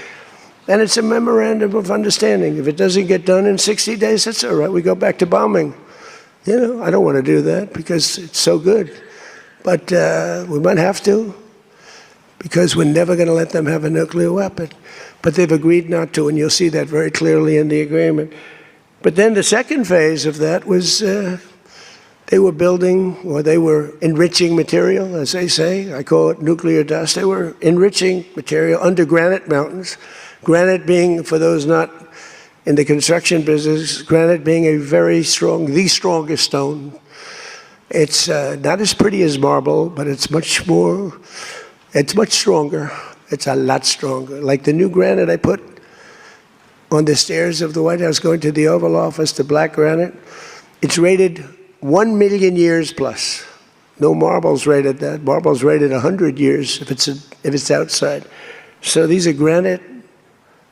And it's a memorandum of understanding. If it doesn't get done in 60 days, that's all right. We go back to bombing. You know, I don't want to do that because it's so good. But we might have to, because we're never going to let them have a nuclear weapon. But they've agreed not to, and you'll see that very clearly in the agreement. But then the second phase of that was they were building, or they were enriching material, as they say. I call it nuclear dust. They were enriching material under granite mountains. Granite being, for those not in the construction business, granite being a very strong, the strongest stone. It's not as pretty as marble, but it's much stronger. It's a lot stronger. Like the new granite I put on the stairs of the White House going to the Oval Office, the black granite, it's rated 1 million years plus. No marble's rated that. Marble's rated 100 years if it's outside. So these are granite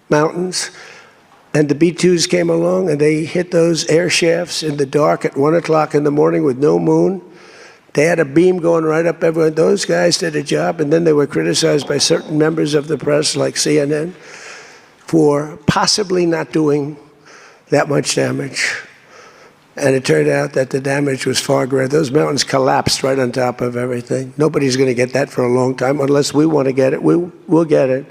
mountains, and the B-2s came along and they hit those air shafts in the dark at 1 o'clock in the morning with no moon. They had a beam going right up everywhere. Those guys did a job, and then they were criticized by certain members of the press, like CNN, for possibly not doing that much damage. And it turned out that the damage was far greater. Those mountains collapsed right on top of everything. Nobody's going to get that for a long time unless we want to get it. We'll get it.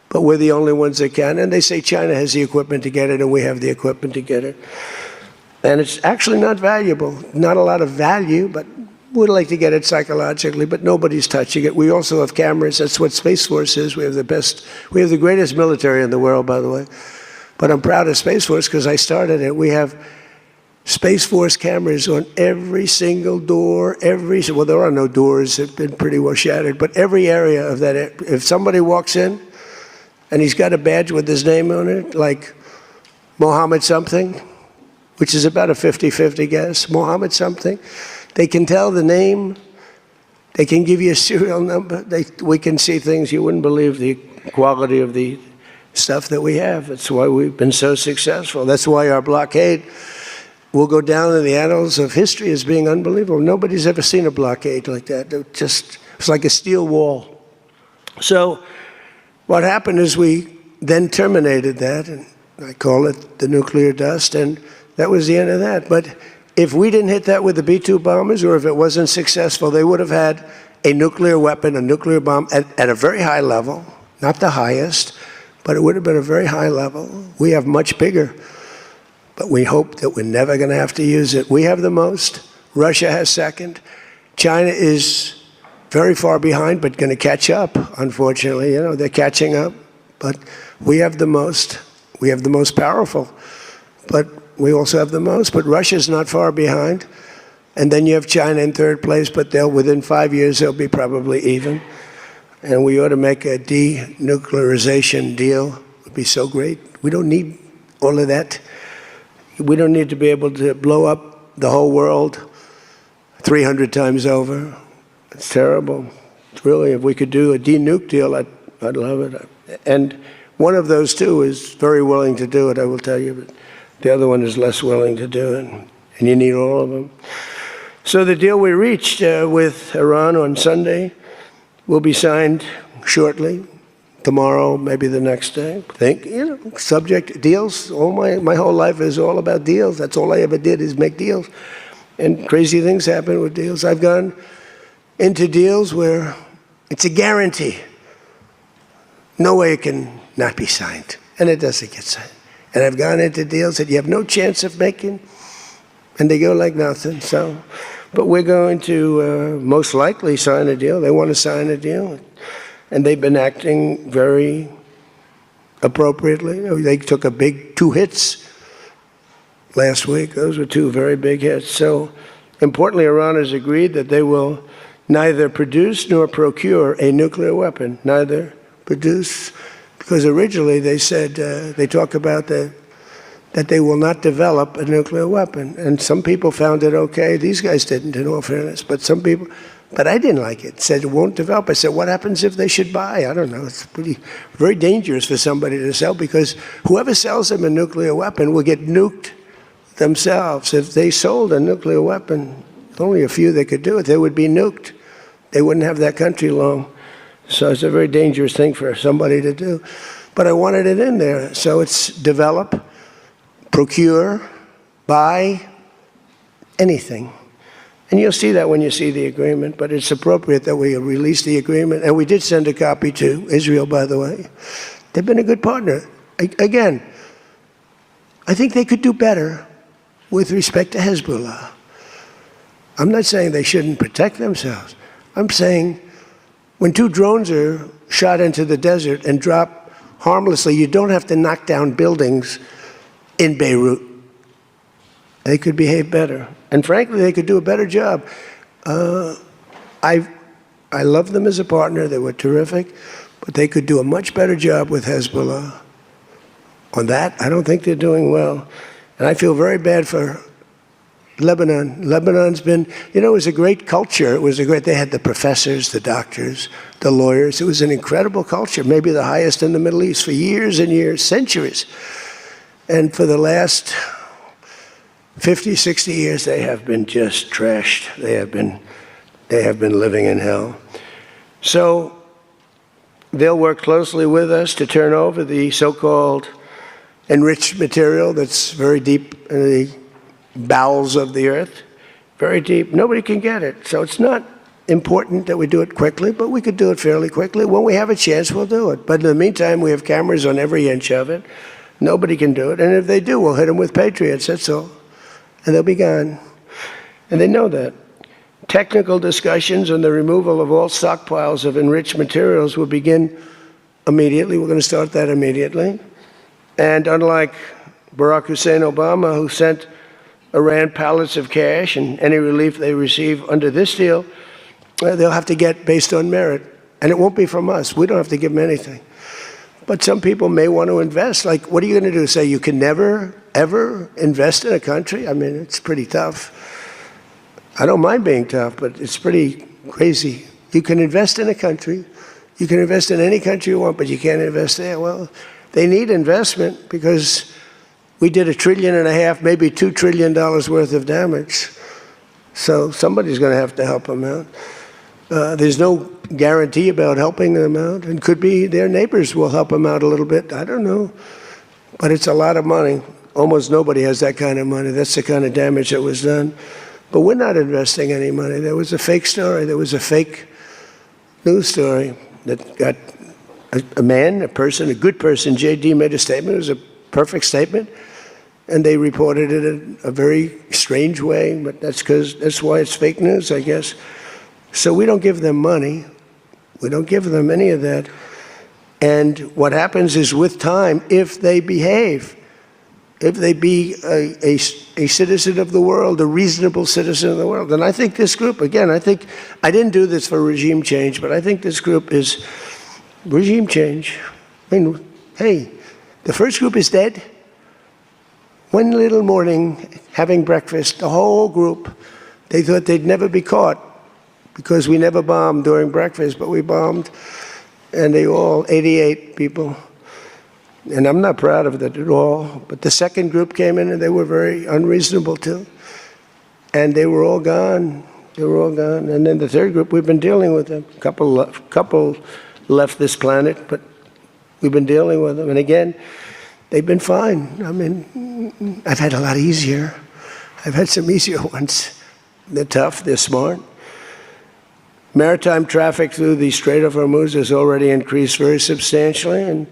But we're the only ones that can. And they say China has the equipment to get it, and we have the equipment to get it. And it's actually not valuable. Not a lot of value, but we'd like to get it psychologically, but nobody's touching it. We also have cameras. That's what Space Force is. We have the greatest military in the world, by the way. But I'm proud of Space Force because I started it. We have Space Force cameras on every single door, well, there are no doors. They've been pretty well shattered, but every area of that. If somebody walks in and he's got a badge with his name on it, like Mohammed something, which is about a 50-50 guess, Mohammed something, they can tell the name, they can give you a serial number, we can see things you wouldn't believe, the quality of the stuff that we have. That's why we've been so successful. That's why our blockade will go down in the annals of history as being unbelievable. Nobody's ever seen a blockade like that. It's like a steel wall. So what happened is we then terminated that, and I call it the nuclear dust, and that was the end of that. But if we didn't hit that with the B-2 bombers, or if it wasn't successful, they would have had a nuclear weapon, a nuclear bomb at a very high level, not the highest, but it would have been a very high level. We have much bigger, but we hope that we're never going to have to use it. We have the most. Russia has second. China is very far behind, but going to catch up, unfortunately. You know, they're catching up, but we have the most. We have the most powerful, but we also have the most, but Russia's not far behind. And then you have China in third place, but within 5 years, they'll be probably even. And we ought to make a denuclearization deal. It would be so great. We don't need all of that. We don't need to be able to blow up the whole world 300 times over. It's terrible. It's really, if we could do a denuke deal, I'd love it. And one of those two is very willing to do it, I will tell you. But the other one is less willing to do it, and you need all of them. So the deal we reached with Iran on Sunday will be signed shortly, tomorrow, maybe the next day. Subject deals. My whole life is all about deals. That's all I ever did is make deals, and crazy things happen with deals. I've gone into deals where it's a guarantee. No way it can not be signed, and it doesn't get signed. And I've gone into deals that you have no chance of making, and they go like nothing. So, but we're going to most likely sign a deal. They want to sign a deal, and they've been acting very appropriately. They took a big 2 hits last week. Those were two very big hits. So, importantly, Iran has agreed that they will neither produce nor procure a nuclear weapon. Neither produce, because originally they said, they talk about that they will not develop a nuclear weapon. And some people found it okay. These guys didn't, in all fairness. But some people, but I didn't like it. Said it won't develop. I said, what happens if they should buy? I don't know. It's very dangerous for somebody to sell, because whoever sells them a nuclear weapon will get nuked themselves. If they sold a nuclear weapon, only a few that could do it, they would be nuked. They wouldn't have that country long. So it's a very dangerous thing for somebody to do. But I wanted it in there. So it's develop, procure, buy, anything. And you'll see that when you see the agreement, but it's appropriate that we release the agreement. And we did send a copy to Israel, by the way. They've been a good partner. Again, I think they could do better with respect to Hezbollah. I'm not saying they shouldn't protect themselves. I'm saying when two drones are shot into the desert and drop harmlessly, you don't have to knock down buildings in Beirut. They could behave better. And frankly, they could do a better job. I love them as a partner. They were terrific. But they could do a much better job with Hezbollah. On that, I don't think they're doing well. And I feel very bad for Lebanon. Lebanon's been, it was a great culture. They had the professors, the doctors, the lawyers. It was an incredible culture, maybe the highest in the Middle East for years and years, centuries. And for the last 50, 60 years, they have been just trashed. They have been living in hell. So they'll work closely with us to turn over the so-called enriched material that's very deep in the bowels of the earth, very deep. Nobody can get it. So it's not important that we do it quickly, but we could do it fairly quickly. When we have a chance, we'll do it. But in the meantime, we have cameras on every inch of it. Nobody can do it. And if they do, we'll hit them with Patriots, that's all. And they'll be gone. And they know that. Technical discussions on the removal of all stockpiles of enriched materials will begin immediately. We're going to start that immediately. And unlike Barack Hussein Obama, who sent Iran pallets of cash and any relief they receive under this deal, they'll have to get based on merit. And it won't be from us. We don't have to give them anything. But some people may want to invest. Like, what are you going to do? Say you can never, ever invest in a country? I mean, it's pretty tough. I don't mind being tough, but it's pretty crazy. You can invest in a country. You can invest in any country you want, but you can't invest there. Well, they need investment because we did $1.5 trillion, maybe $2 trillion worth of damage. So somebody's going to have to help them out. There's no guarantee about helping them out. And could be their neighbors will help them out a little bit. I don't know. But it's a lot of money. Almost nobody has that kind of money. That's the kind of damage that was done. But we're not investing any money. There was a fake story. There was a fake news story that got a man, a person, a good person. JD made a statement. It was a perfect statement. And they reported it in a very strange way. But that's why it's fake news, I guess. So we don't give them money. We don't give them any of that. And what happens is with time, if they behave, if they be a citizen of the world, a reasonable citizen of the world. And I think this group, again, I didn't do this for regime change, but I think this group is regime change. I mean, hey, the first group is dead. One little morning, having breakfast, the whole group, they thought they'd never be caught because we never bombed during breakfast, but we bombed, and they all, 88 people. And I'm not proud of that at all. But the second group came in and they were very unreasonable too. And they were all gone. They were all gone. And then the third group, we've been dealing with them. A couple left this planet, but we've been dealing with them. And again, they've been fine. I mean, I've had a lot easier. I've had some easier ones. They're tough, they're smart. Maritime traffic through the Strait of Hormuz has already increased very substantially, and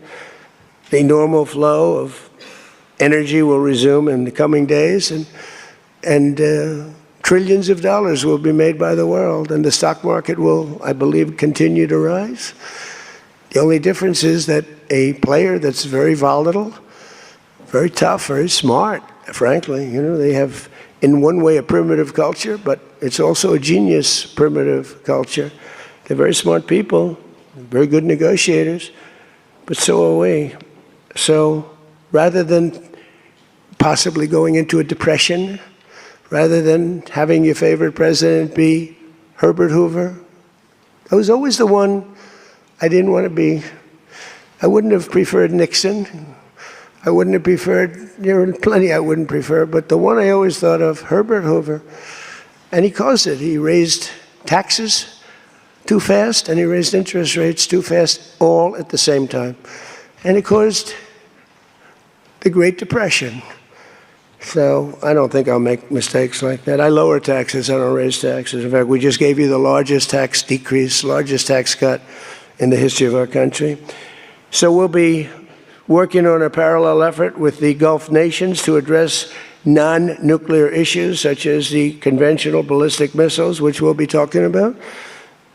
the normal flow of energy will resume in the coming days, and trillions of dollars will be made by the world, and the stock market will, I believe, continue to rise. The only difference is that a player that's very volatile, very tough, very smart, frankly. You know, they have, in one way, a primitive culture, but it's also a genius primitive culture. They're very smart people, very good negotiators, but so are we. So rather than possibly going into a depression, rather than having your favorite president be Herbert Hoover, I was always the one I didn't want to be. I wouldn't have preferred Nixon. I wouldn't have preferred, there are plenty I wouldn't prefer, but the one I always thought of, Herbert Hoover, and he caused it. He raised taxes too fast, and he raised interest rates too fast, all at the same time. And it caused the Great Depression. So I don't think I'll make mistakes like that. I lower taxes, I don't raise taxes. In fact, we just gave you the largest tax decrease, largest tax cut in the history of our country. So we'll be working on a parallel effort with the Gulf nations to address non-nuclear issues, such as the conventional ballistic missiles, which we'll be talking about,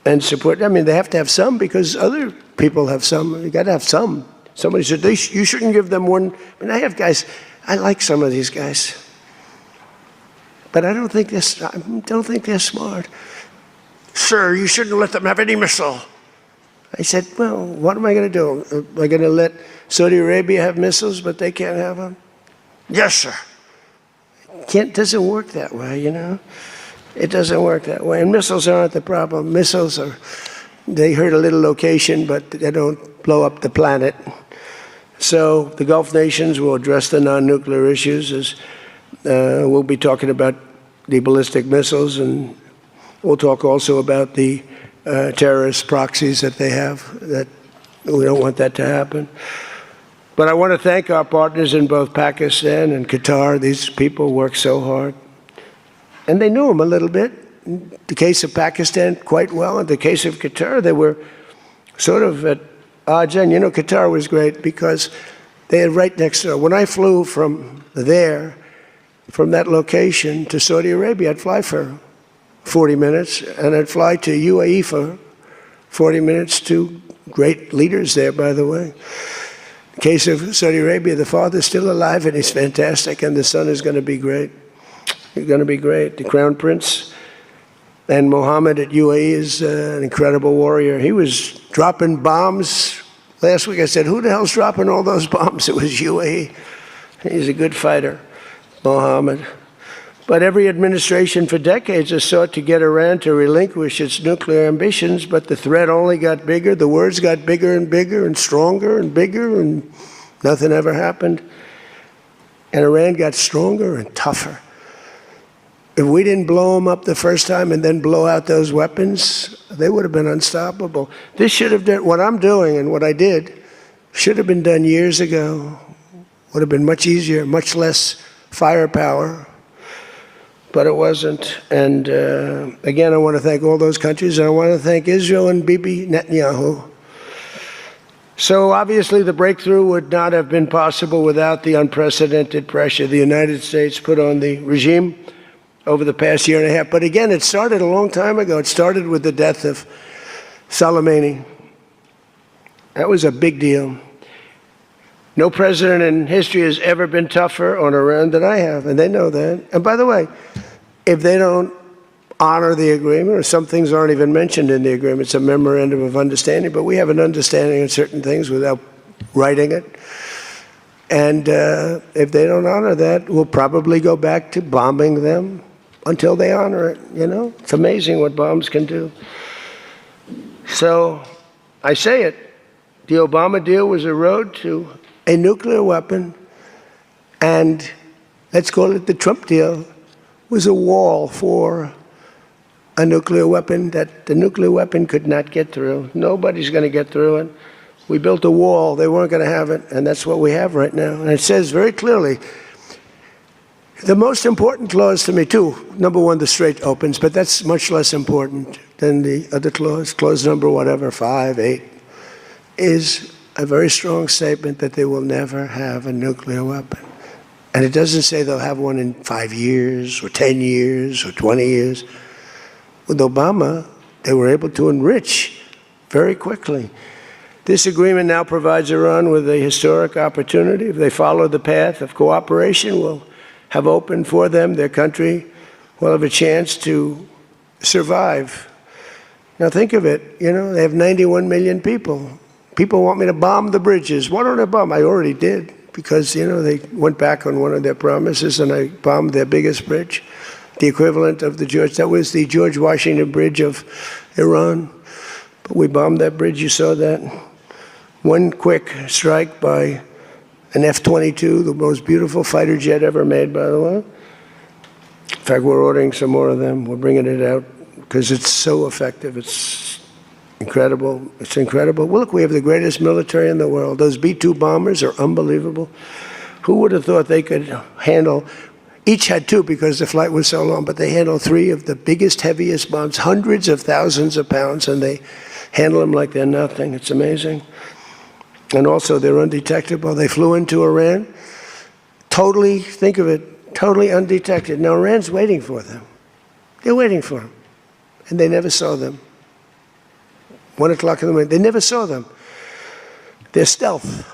and support. I mean, they have to have some because other people have some. You got to have some. Somebody said, you shouldn't give them one. I mean, I have guys, I like some of these guys, but I don't think they're smart. Sir, you shouldn't let them have any missile. I said, well, what am I going to do? Am I going to let Saudi Arabia have missiles, but they can't have them? Yes, sir. It doesn't work that way, you know? It doesn't work that way. And missiles aren't the problem. Missiles they hurt a little location, but they don't blow up the planet. So the Gulf nations will address the non-nuclear issues. As we'll be talking about the ballistic missiles, and we'll talk also about the terrorist proxies that they have, that we don't want that to happen. But I want to thank our partners in both Pakistan and Qatar. These people work so hard. And they knew him a little bit. In the case of Pakistan, quite well. In the case of Qatar, they were sort of at odds. And, you know, Qatar was great because they had right next door. When I flew from there, from that location to Saudi Arabia, I'd fly for 40 minutes, and I'd fly to UAE for 40 minutes, to great leaders there, by the way. In the case of Saudi Arabia, the father's still alive, and he's fantastic, and the son is going to be great. He's going to be great. The Crown Prince and Mohammed at UAE is an incredible warrior. He was dropping bombs. Last week I said, who the hell's dropping all those bombs? It was UAE. He's a good fighter, Mohammed. But every administration for decades has sought to get Iran to relinquish its nuclear ambitions, but the threat only got bigger. The words got bigger and bigger and stronger and bigger, and nothing ever happened. And Iran got stronger and tougher. If we didn't blow them up the first time and then blow out those weapons, they would have been unstoppable. This should have done, what I'm doing and what I did, should have been done years ago. Would have been much easier, much less firepower. But it wasn't. And again, I want to thank all those countries, and I want to thank Israel and Bibi Netanyahu. So obviously the breakthrough would not have been possible without the unprecedented pressure the United States put on the regime over the past year and a half. But again, it started a long time ago. It started with the death of Soleimani. That was a big deal. No president in history has ever been tougher on Iran than I have, and they know that. And by the way, if they don't honor the agreement, or some things aren't even mentioned in the agreement, it's a memorandum of understanding, but we have an understanding of certain things without writing it. And if they don't honor that, we'll probably go back to bombing them until they honor it, you know? It's amazing what bombs can do. So I say it, the Obama deal was a road to a nuclear weapon, and let's call it the Trump deal, was a wall for a nuclear weapon that the nuclear weapon could not get through. Nobody's going to get through it. We built a wall. They weren't going to have it, and that's what we have right now. And it says very clearly, the most important clause to me, too, number one, the Strait opens, but that's much less important than the other clause. Clause number whatever, 5, 8, is a very strong statement that they will never have a nuclear weapon. And it doesn't say they'll have one in 5 years or 10 years or 20 years. With Obama, they were able to enrich very quickly. This agreement now provides Iran with a historic opportunity. If they follow the path of cooperation, we'll have opened for them, their country will have a chance to survive. Now think of it, you know, they have 91 million people. People want me to bomb the bridges. Why don't I bomb? I already did, because, you know, they went back on one of their promises and I bombed their biggest bridge, the equivalent of that was the George Washington Bridge of Iran. But we bombed that bridge, you saw that. One quick strike by an F-22, the most beautiful fighter jet ever made, by the way. In fact, we're ordering some more of them. We're bringing it out because it's so effective. It's incredible. It's incredible. Well, look, we have the greatest military in the world. Those B-2 bombers are unbelievable. Who would have thought they could handle, each had two because the flight was so long, but they handled three of the biggest, heaviest bombs, hundreds of thousands of pounds, and they handle them like they're nothing. It's amazing. And also, they're undetectable. They flew into Iran, totally, think of it, totally undetected. Now, Iran's waiting for them. They're waiting for them. And they never saw them. 1 o'clock in the morning, they never saw them. They're stealth.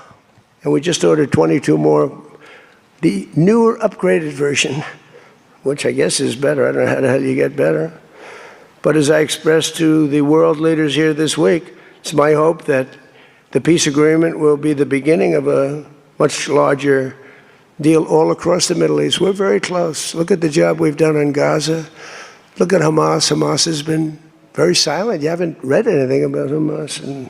And we just ordered 22 more. The newer, upgraded version, which I guess is better. I don't know how the hell you get better. But as I expressed to the world leaders here this week, it's my hope that the peace agreement will be the beginning of a much larger deal all across the Middle East. We're very close. Look at the job we've done on Gaza. Look at Hamas. Hamas has been very silent. You haven't read anything about Hamas. And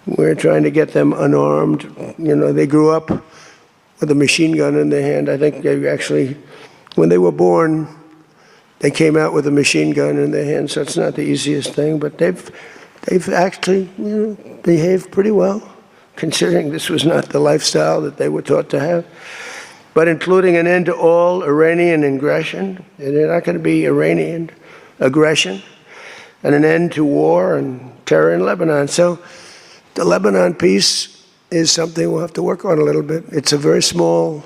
we're trying to get them unarmed. You know, they grew up with a machine gun in their hand. I think they actually, when they were born, they came out with a machine gun in their hand. So it's not the easiest thing. But they've actually, you know, behaved pretty well, considering this was not the lifestyle that they were taught to have. But including an end to all Iranian aggression, and they're not going to be Iranian aggression, and an end to war and terror in Lebanon. So the Lebanon peace is something we'll have to work on a little bit. It's a very small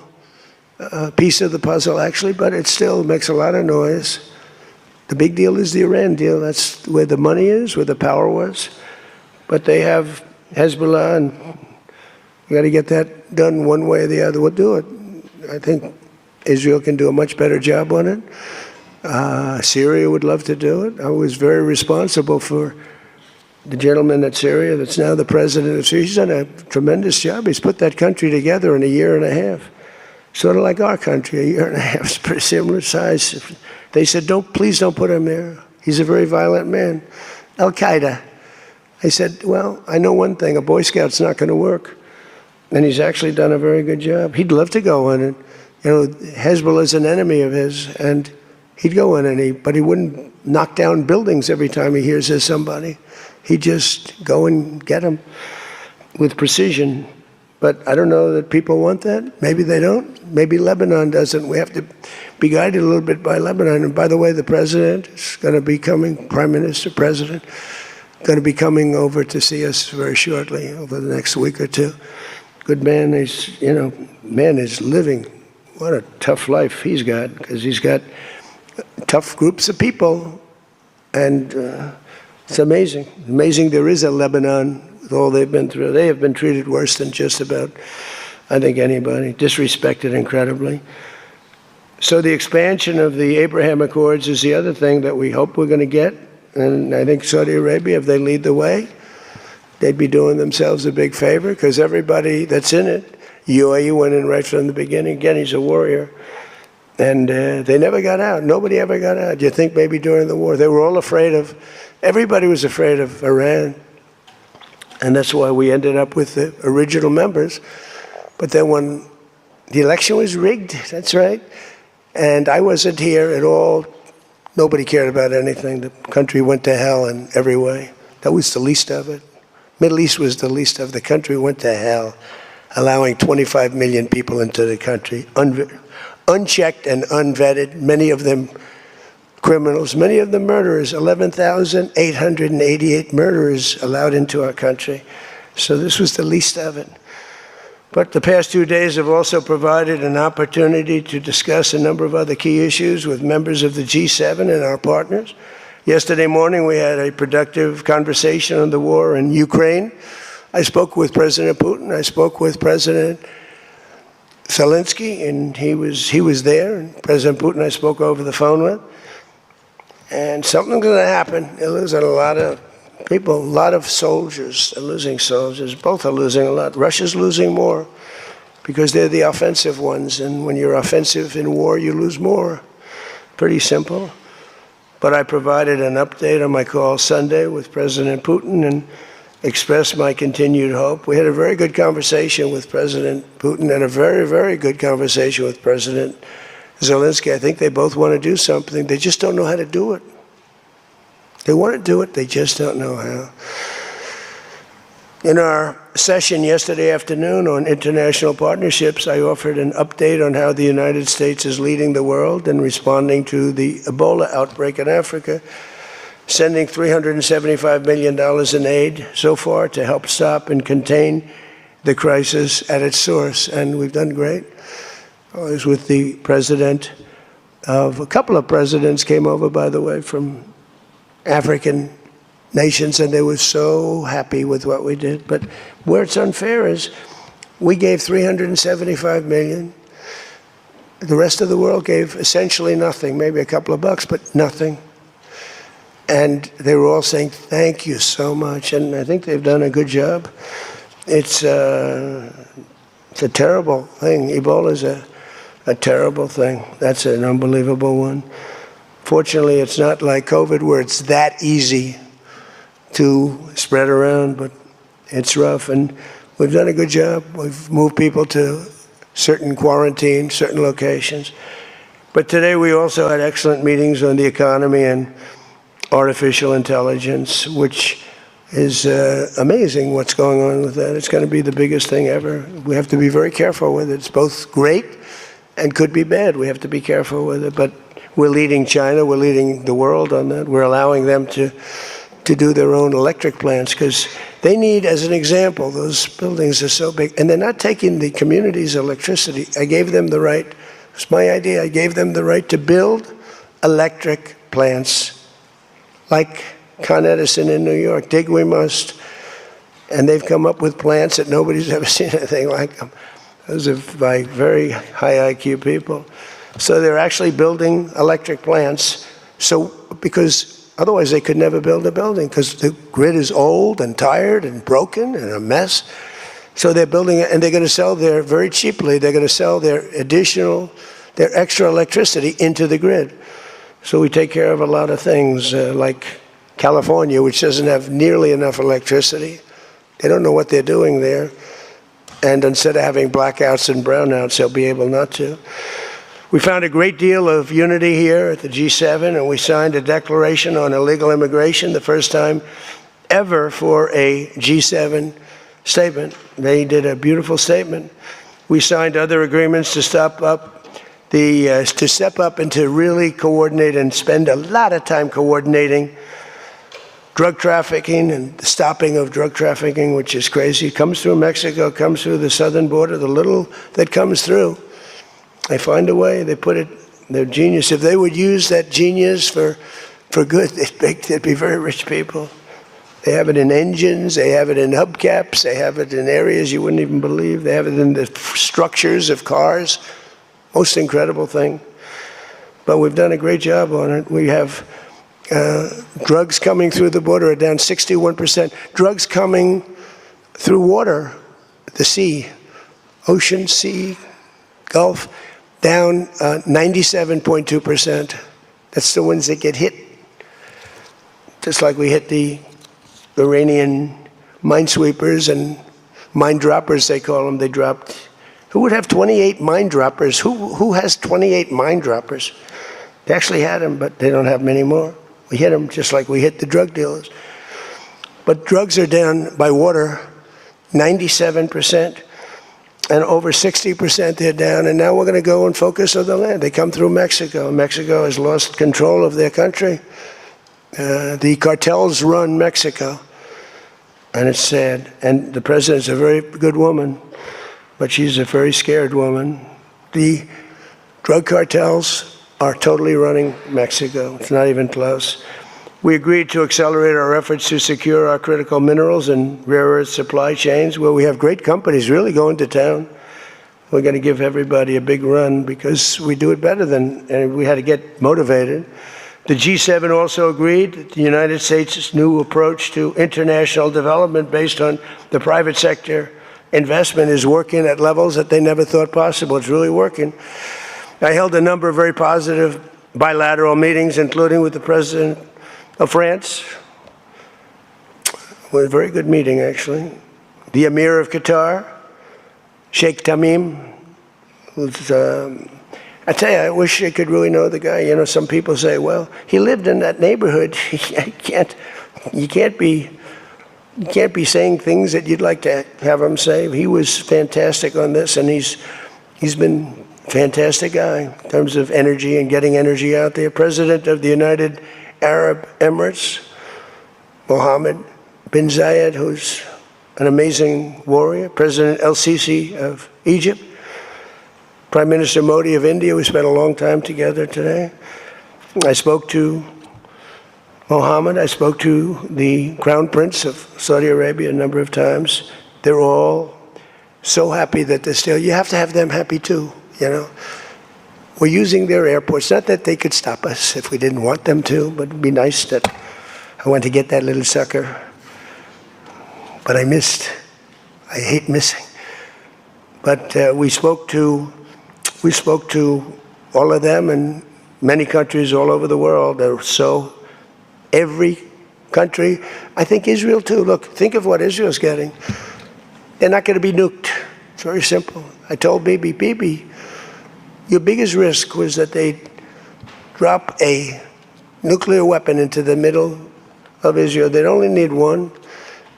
piece of the puzzle, actually, but it still makes a lot of noise. The big deal is the Iran deal. That's where the money is, where the power was. But they have Hezbollah, and we got to get that done one way or the other. We'll do it. I think Israel can do a much better job on it. Syria would love to do it. I was very responsible for the gentleman at Syria that's now the president of Syria. He's done a tremendous job. He's put that country together in a year and a half. Sort of like our country, a year and a half. It's pretty similar size. They said, please don't put him there. He's a very violent man. Al-Qaeda. I said, well, I know one thing, a Boy Scout's not going to work. And he's actually done a very good job. He'd love to go in and, you know, Hezbollah is an enemy of his, and he'd go in but he wouldn't knock down buildings every time he hears there's somebody. He'd just go and get them with precision. But I don't know that people want that. Maybe they don't. Maybe Lebanon doesn't. We have to be guided a little bit by Lebanon. And by the way, the president is going to be coming, Prime Minister, President, going to be coming over to see us very shortly, over the next week or two. Good man. He's, you know, man is living. What a tough life he's got, because he's got tough groups of people. And it's amazing. Amazing there is a Lebanon with all they've been through. They have been treated worse than just about, I think, anybody. Disrespected incredibly. So the expansion of the Abraham Accords is the other thing that we hope we're going to get. And I think Saudi Arabia, if they lead the way, they'd be doing themselves a big favor, because everybody that's in it, UAE went in right from the beginning. Again, he's a warrior. And they never got out. Nobody ever got out. You think maybe during the war, they were all afraid of, everybody was afraid of Iran. And that's why we ended up with the original members. But then when the election was rigged, that's right, and I wasn't here at all, nobody cared about anything. The country went to hell in every way. That was the least of it. Middle East was the least of the country went to hell, allowing 25 million people into the country, unchecked and unvetted, many of them criminals, many of them murderers, 11,888 murderers allowed into our country. So this was the least of it. But the past 2 days have also provided an opportunity to discuss a number of other key issues with members of the G7 and our partners. Yesterday morning, we had a productive conversation on the war in Ukraine. I spoke with President Putin. I spoke with President Zelensky, and he was there, and President Putin I spoke over the phone with, and something's going to happen. They're losing a lot of people, a lot of soldiers are losing soldiers. Both are losing a lot. Russia's losing more because they're the offensive ones, and when you're offensive in war, you lose more. Pretty simple. But I provided an update on my call Sunday with President Putin and expressed my continued hope. We had a very good conversation with President Putin and a very, very good conversation with President Zelensky. I think they both want to do something. They just don't know how to do it. They want to do it, they just don't know how. In our session yesterday afternoon on international partnerships, I offered an update on how the United States is leading the world in responding to the Ebola outbreak in Africa, sending $375 million in aid so far to help stop and contain the crisis at its source, and we've done great. I was with the president of a couple of presidents came over, by the way, from African nations, and they were so happy with what we did. But where it's unfair is we gave $375 million. The rest of the world gave essentially nothing, maybe a couple of bucks, but nothing. And they were all saying, thank you so much. And I think they've done a good job. It's a terrible thing. Ebola is a terrible thing. That's an unbelievable one. Fortunately, it's not like COVID where it's that easy to spread around, but it's rough. And we've done a good job. We've moved people to certain quarantine, certain locations. But today we also had excellent meetings on the economy and artificial intelligence, which is amazing what's going on with that. It's going to be the biggest thing ever. We have to be very careful with it. It's both great and could be bad. We have to be careful with it. But we're leading China. We're leading the world on that. We're allowing them to do their own electric plants because they need, as an example, those buildings are so big. And they're not taking the community's electricity. I gave them the right. It's my idea. I gave them the right to build electric plants like Con Edison in New York. Dig we must. And they've come up with plants that nobody's ever seen anything like them. Those are by very high IQ people. So they're actually building electric plants. So because otherwise they could never build a building because the grid is old and tired and broken and a mess. So they're building it, and they're going to sell very cheaply, they're going to sell their extra electricity into the grid. So we take care of a lot of things like California, which doesn't have nearly enough electricity. They don't know what they're doing there. And instead of having blackouts and brownouts, they'll be able not to. We found a great deal of unity here at the G7, and we signed a declaration on illegal immigration, the first time ever for a G7 statement. They did a beautiful statement. We signed other agreements to step up and to really coordinate and spend a lot of time coordinating drug trafficking and the stopping of drug trafficking, which is crazy. It comes through Mexico, comes through the southern border, the little that comes through. They find a way, they put it, they're genius. If they would use that genius for good, they'd be very rich people. They have it in engines, they have it in hubcaps, they have it in areas you wouldn't even believe. They have it in the structures of cars. Most incredible thing. But we've done a great job on it. We have drugs coming through the border are down 61%. Drugs coming through water, the sea, ocean, sea, Gulf, down 97.2%. That's the ones that get hit. Just like we hit the Iranian minesweepers and mine droppers, they call them. They dropped. Who would have 28 mine droppers? Who has 28 mine droppers? They actually had them, but they don't have many more. We hit them just like we hit the drug dealers. But drugs are down by water 97%, and over 60% they're down. And now we're going to go and focus on the land. They come through Mexico. Mexico has lost control of their country. The cartels run Mexico, and it's sad. And the president's a very good woman, but she's a very scared woman. The drug cartels are totally running Mexico. It's not even close. We agreed to accelerate our efforts to secure our critical minerals and rare earth supply chains, where we have great companies really going to town. we're going to give everybody a big run because we do it better than, and we had to get motivated. The G7 also agreed that the United States' new approach to international development based on the private sector investment is working at levels that they never thought possible. It's really working. I held a number of very positive bilateral meetings, including with the President of France. It was a very good meeting, actually. The Emir of Qatar, Sheikh Tamim, who's, I tell you, I wish I could really know the guy. You know, some people say, well, he lived in that neighborhood. You can't be saying things that you'd like to have him say. He was fantastic on this, and he's been a fantastic guy in terms of energy and getting energy out there. President of the United Arab Emirates, Mohammed bin Zayed, who's an amazing warrior. President El-Sisi of Egypt. Prime Minister Modi of India. We spent a long time together today. I spoke to Mohammed. I spoke to the Crown Prince of Saudi Arabia a number of times. They're all so happy that they're still, you have to have them happy too, you know. We're using their airports. Not that they could stop us if we didn't want them to, but it'd be nice that I went to get that little sucker. But I missed. I hate missing. But we spoke to all of them and many countries all over the world. They're so, every country, I think Israel too. Look, think of what Israel's getting. They're not going to be nuked. It's very simple. I told Bibi, your biggest risk was that they drop a nuclear weapon into the middle of Israel. They'd only need one,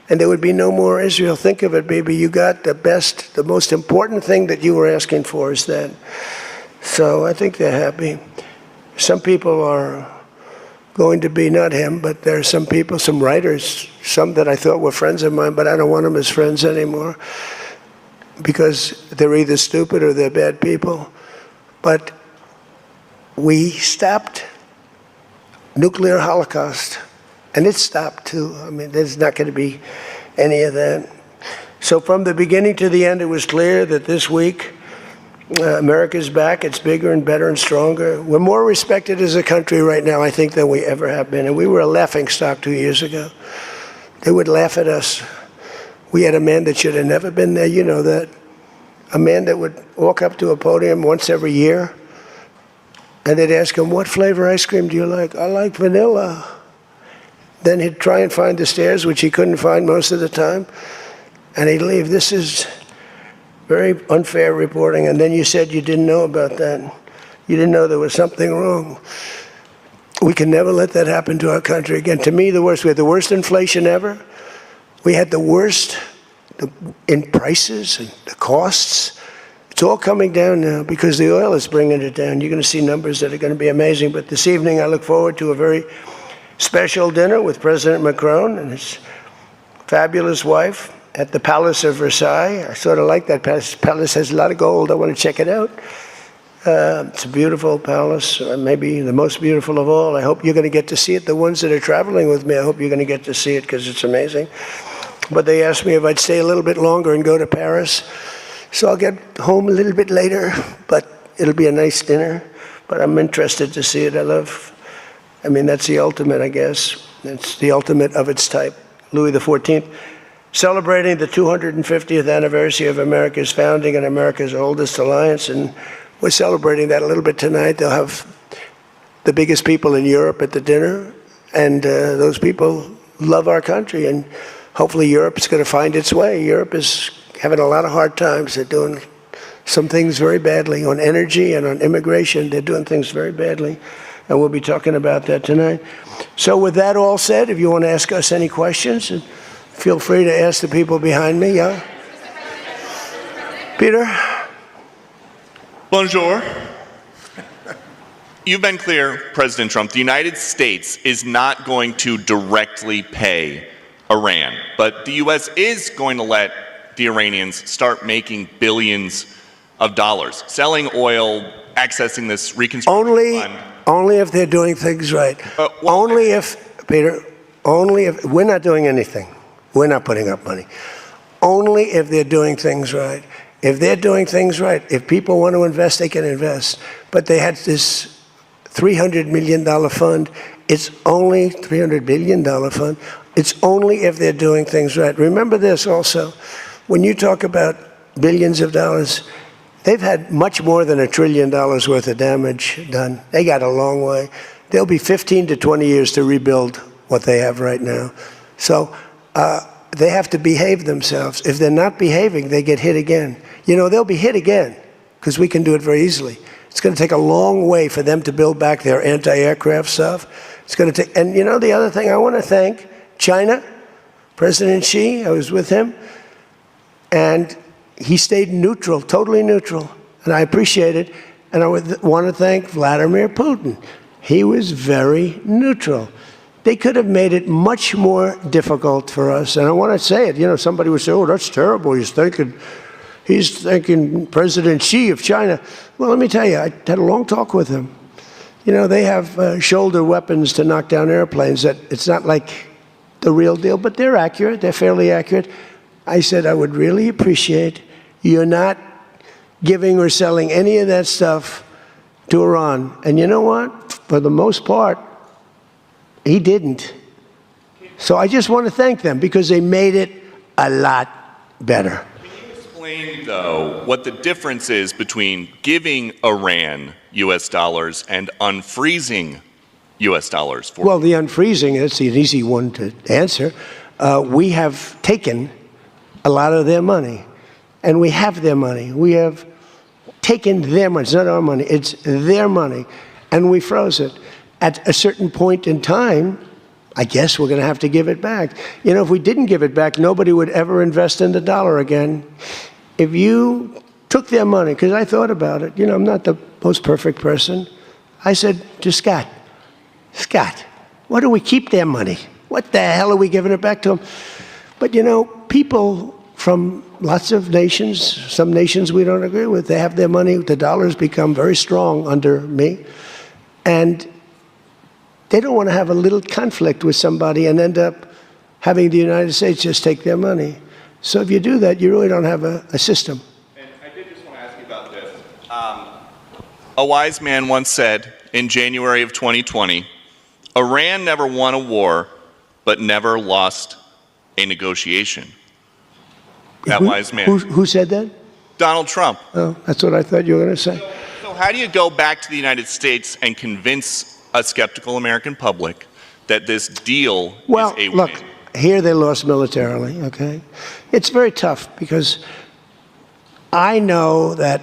and there would be no more Israel. Think of it, baby. You got the best, the most important thing that you were asking for is that. So I think they're happy. Some people are going to be, not him, but there are some people, some writers, some that I thought were friends of mine, but I don't want them as friends anymore because they're either stupid or they're bad people. But we stopped nuclear holocaust, and it stopped too. I mean, there's not going to be any of that. So from the beginning to the end, it was clear that this week, America's back. It's bigger and better and stronger. We're more respected as a country right now, I think, than we ever have been. And we were a laughingstock 2 years ago. They would laugh at us. We had a man that should have never been there. You know that. A man that would walk up to a podium once every year, and they'd ask him, what flavor ice cream do you like? I like vanilla. Then he'd try and find the stairs, which he couldn't find most of the time, and he'd leave. This is very unfair reporting. And then you said you didn't know about that. You didn't know there was something wrong. We can never let that happen to our country again. To me, the worst. We had the worst inflation ever. We had the worst in prices and the costs. It's all coming down now because the oil is bringing it down. You're going to see numbers that are going to be amazing. But this evening, I look forward to a very special dinner with President Macron and his fabulous wife at the Palace of Versailles. I sort of like that palace. Palace has a lot of gold. I want to check it out. It's a beautiful palace, maybe the most beautiful of all. I hope you're going to get to see it. The ones that are traveling with me, I hope you're going to get to see it because it's amazing. But they asked me if I'd stay a little bit longer and go to Paris. So I'll get home a little bit later, but it'll be a nice dinner. But I'm interested to see it. I mean, that's the ultimate, I guess. It's the ultimate of its type. Louis XIV, celebrating the 250th anniversary of America's founding and America's oldest alliance. And we're celebrating that a little bit tonight. They'll have the biggest people in Europe at the dinner. And those people love our country. And hopefully Europe is going to find its way. Europe is having a lot of hard times. They're doing some things very badly on energy and on immigration. They're doing things very badly. And we'll be talking about that tonight. So with that all said, if you want to ask us any questions, feel free to ask the people behind me. Yeah? Peter? Bonjour. You've been clear, President Trump, the United States is not going to directly pay Iran, but the U.S. is going to let the Iranians start making billions of dollars, selling oil, accessing this reconstruction fund. Only if they're doing things right. Only if, Peter, only if, we're not doing anything. We're not putting up money. Only if they're doing things right. If they're doing things right, if people want to invest, they can invest. But they had this $300 million fund. It's only $300 billion fund. It's only if they're doing things right. Remember this also. When you talk about billions of dollars, they've had much more than $1 trillion worth of damage done. They got a long way. There'll be 15 to 20 years to rebuild what they have right now. So they have to behave themselves. If they're not behaving, they get hit again. You know, they'll be hit again because we can do it very easily. It's going to take a long way for them to build back their anti-aircraft stuff. It's going to take, and you know, the other thing I want to thank China, President Xi, I was with him, and he stayed neutral, totally neutral, and I appreciate it. And I want to thank Vladimir Putin. He was very neutral. They could have made it much more difficult for us. And I want to say it. You know, somebody would say, oh, that's terrible. He's thanking President Xi of China. Well, let me tell you, I had a long talk with him. You know, they have shoulder weapons to knock down airplanes. That it's not like the real deal, but they're accurate. They're fairly accurate. I said, I would really appreciate you're not giving or selling any of that stuff to Iran. And you know what? For the most part, he didn't. So I just want to thank them because they made it a lot better. Can you explain, though, what the difference is between giving Iran U.S. dollars and unfreezing U.S. dollars? Well, the unfreezing is an easy one to answer. We have taken a lot of their money, and we have their money. We have taken their money. It's not our money. It's their money, and we froze it. At a certain point in time, I guess we're going to have to give it back. You know, if we didn't give it back, nobody would ever invest in the dollar again. If you took their money, because I thought about it, you know, I'm not the most perfect person. I said to Scott, why do we keep their money? What the hell are we giving it back to them? But, you know, people from lots of nations, some nations we don't agree with, they have their money. The dollar's become very strong under me. And they don't want to have a little conflict with somebody and end up having the United States just take their money. So if you do that, you really don't have a system. And I did just want to ask you about this. A wise man once said in January of 2020, Iran never won a war, but never lost a negotiation. That wise man. Who said that? Donald Trump. Oh, that's what I thought you were going to say. So how do you go back to the United States and convince a skeptical American public that this deal is a win? Look, here they lost militarily, okay? It's very tough because I know that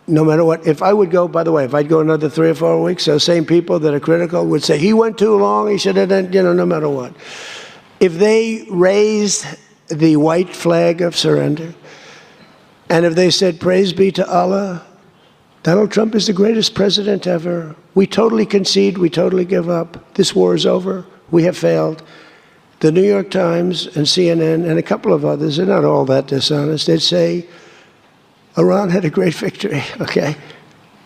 no matter what, if I would go, by the way, if I'd go another 3 or 4 weeks, those same people that are critical would say, he went too long, he should have done, you know, no matter what. If they raised the white flag of surrender, and if they said, praise be to Allah, Donald Trump is the greatest president ever. We totally concede. We totally give up. This war is over. We have failed. The New York Times and CNN and a couple of others, they're not all that dishonest. They'd say, Iran had a great victory, okay?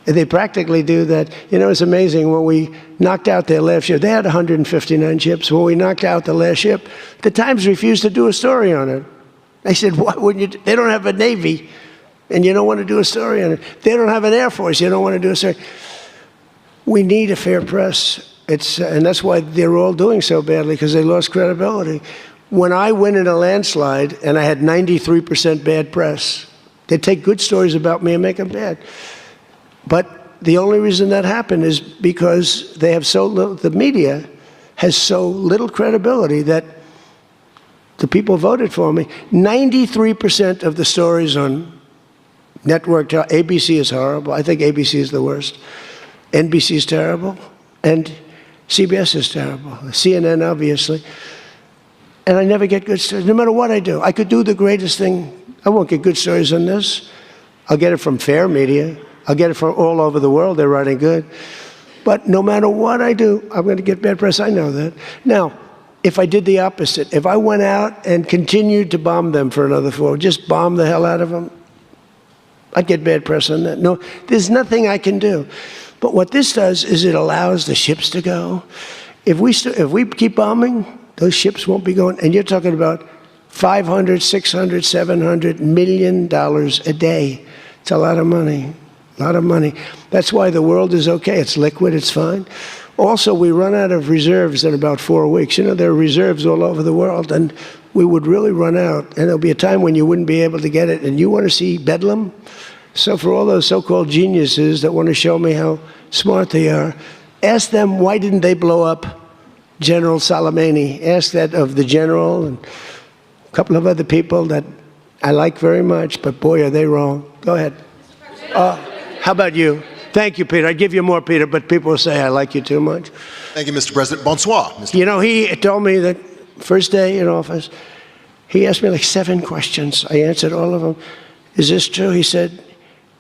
And they practically do that. You know, it's amazing. When we knocked out their last ship, they had 159 ships. When we knocked out the last ship, the Times refused to do a story on it. They said, why wouldn't you? They don't have a Navy. And you don't want to do a story on it. They don't have an Air Force. You don't want to do a story. We need a fair press. And that's why they're all doing so badly, because they lost credibility. When I win in a landslide and I had 93% bad press, they take good stories about me and make them bad. But the only reason that happened is because they have so little, the media has so little credibility that the people voted for me. 93% of the stories on network, ABC is horrible. I think ABC is the worst. NBC is terrible. And CBS is terrible. CNN, obviously. And I never get good stories, no matter what I do. I could do the greatest thing. I won't get good stories on this. I'll get it from fair media. I'll get it from all over the world. They're writing good. But no matter what I do, I'm going to get bad press. I know that. Now, if I did the opposite, if I went out and continued to bomb them for another 4, just bomb the hell out of them, I'd get bad press on that. No, there's nothing I can do. But what this does is it allows the ships to go. If we keep bombing, those ships won't be going. And you're talking about $500, $600, $700 million a day. It's a lot of money, a lot of money. That's why the world is okay. It's liquid, it's fine. Also, we run out of reserves in about 4 weeks. You know, there are reserves all over the world, and we would really run out. And there'll be a time when you wouldn't be able to get it. And you want to see Bedlam? So for all those so-called geniuses that want to show me how smart they are, ask them why didn't they blow up General Soleimani? Ask that of the general and a couple of other people that I like very much, but boy, are they wrong. Go ahead. How about you? Thank you, Peter. I'd give you more, Peter, but people will say I like you too much. Thank you, Mr. President. Bonsoir, Mr. You know, he told me that first day in office, he asked me like 7 questions. I answered all of them. Is this true? He said,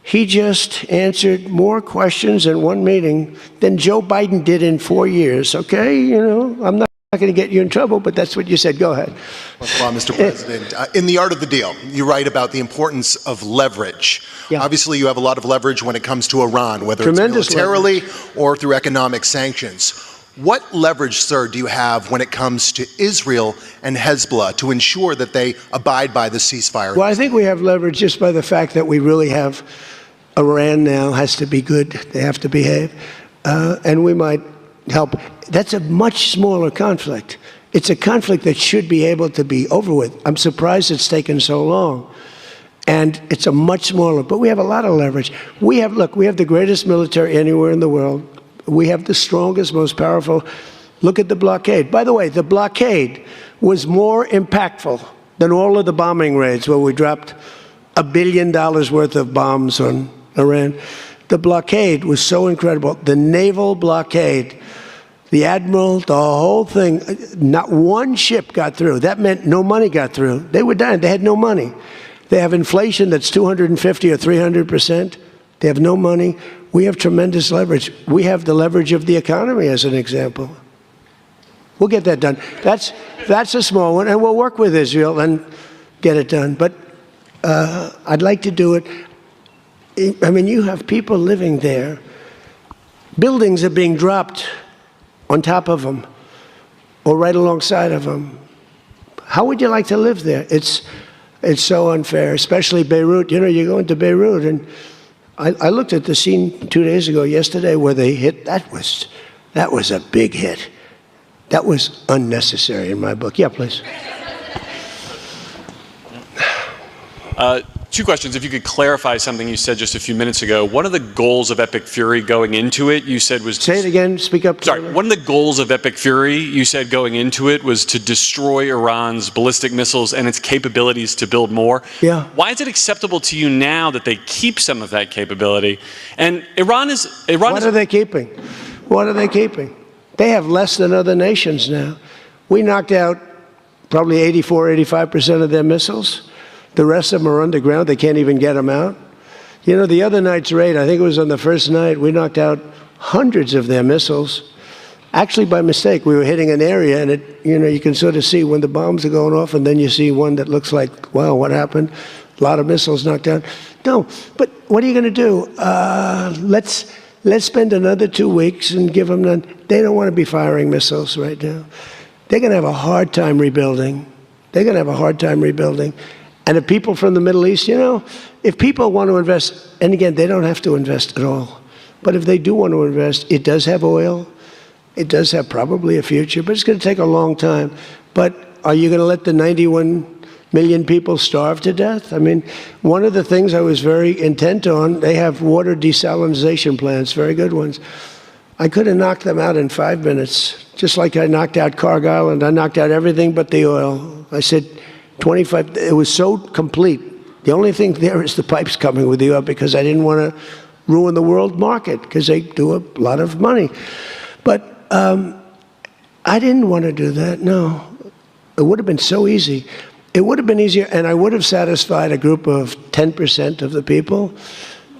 he just answered more questions in one meeting than Joe Biden did in 4 years. Okay, you know, I'm not going to get you in trouble, but that's what you said. Go ahead. Bonsoir, Mr. President. In The Art of the Deal, you write about the importance of leverage. Yeah. Obviously, you have a lot of leverage when it comes to Iran, whether Tremendous it's militarily or through economic sanctions. What leverage, sir, do you have when it comes to Israel and Hezbollah to ensure that they abide by the ceasefire? Well, I think we have leverage just by the fact that we really have Iran now has to be good. They have to behave. And we might help. That's a much smaller conflict. It's a conflict that should be able to be over with. I'm surprised it's taken so long. And it's a much smaller, but we have a lot of leverage. We have the greatest military anywhere in the world. We have the strongest, most powerful. Look at the blockade. By the way, the blockade was more impactful than all of the bombing raids where we dropped $1 billion worth of bombs on Iran. The blockade was so incredible. The naval blockade, the admiral, the whole thing, not one ship got through. That meant no money got through. They were dying. They had no money. They have inflation that's 250 or 300%. They have no money. We have tremendous leverage. We have the leverage of the economy as an example. We'll get that done. That's a small one, and we'll work with Israel and get it done. But I'd like to do it. I mean, you have people living there. Buildings are being dropped on top of them or right alongside of them. How would you like to live there? It's so unfair, especially Beirut. You know, you go into Beirut, and I looked at the scene 2 days ago, yesterday, where they hit. That was a big hit. That was unnecessary in my book. Yeah, please. 2 questions. If you could clarify something you said just a few minutes ago. One of the goals of Epic Fury going into it, you said was... Say it again. Speak up. Sorry. One of the goals of Epic Fury, you said going into it, was to destroy Iran's ballistic missiles and its capabilities to build more. Yeah. Why is it acceptable to you now that they keep some of that capability? And Iran is... What are they keeping? What are they keeping? They have less than other nations now. We knocked out probably 84, 85% of their missiles. The rest of them are underground. They can't even get them out. You know, the other night's raid, I think it was on the first night, we knocked out hundreds of their missiles. Actually, by mistake, we were hitting an area, and you can sort of see when the bombs are going off, and then you see one that looks like, wow, what happened? A lot of missiles knocked down. No, but what are you going to do? Let's spend another 2 weeks and give them none. They don't want to be firing missiles right now. They're going to have a hard time rebuilding. They're going to have a hard time rebuilding. And if people from the Middle East, you know, if people want to invest, and again, they don't have to invest at all, but if they do want to invest, it does have oil, it does have probably a future, but it's going to take a long time. But are you going to let the 91 million people starve to death? I mean, one of the things I was very intent on, they have water desalination plants, very good ones. I could have knocked them out in 5 minutes, just like I knocked out Cargill, and I knocked out everything but the oil. I said, 25, it was so complete. The only thing there is the pipes coming with the oil because I didn't want to ruin the world market because they do a lot of money. But I didn't want to do that, no. It would have been so easy. It would have been easier, and I would have satisfied a group of 10% of the people,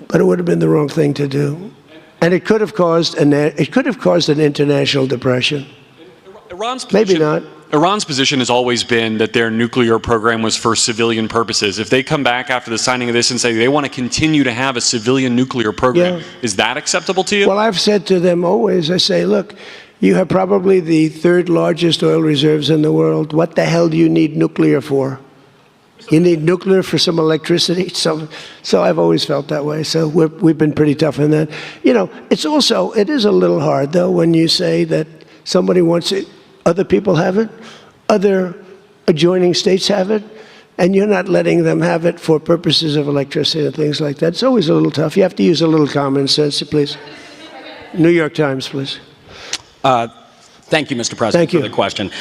but it would have been the wrong thing to do. And it could have caused an international depression. Maybe not. Iran's position has always been that their nuclear program was for civilian purposes. If they come back after the signing of this and say they want to continue to have a civilian nuclear program, is that acceptable to you? Well, I've said to them always, I say, look, You have probably the third largest oil reserves in the world. What the hell do you need nuclear for? You need nuclear for some electricity. So I've always felt that way. So we've been pretty tough on that. You know, it is a little hard, though, when you say that somebody wants it, other people have it, other adjoining states have it, and you're not letting them have it for purposes of electricity and things like that. It's always a little tough. You have to use a little common sense, please. New York Times, please. Thank you, Mr. President, Thank you. for the question.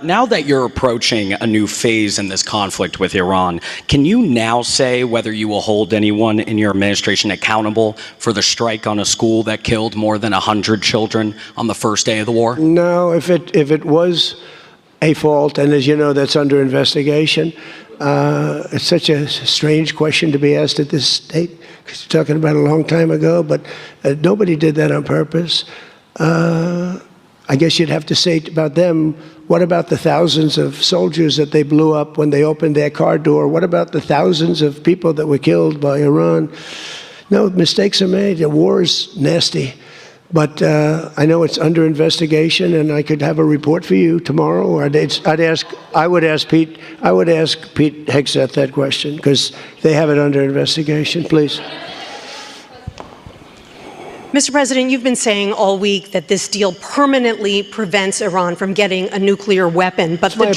Now that you're approaching a new phase in this conflict with Iran, can you now say whether you will hold anyone in your administration accountable for the strike on a school that killed more than 100 children on the first day of the war? No, if it was a fault, and as you know, that's under investigation, it's such a strange question to be asked at this state, because you're talking about a long time ago, but nobody did that on purpose. I guess you'd have to say about them, what about the thousands of soldiers that they blew up when they opened their car door? What about the thousands of people that were killed by Iran? No, mistakes are made. The war is nasty. But I know it's under investigation, and I could have a report for you tomorrow. Or I would ask Pete Hegseth that question, because they have it under investigation. Please. Mr. President, you've been saying all week that this deal permanently prevents Iran from getting a nuclear weapon, but the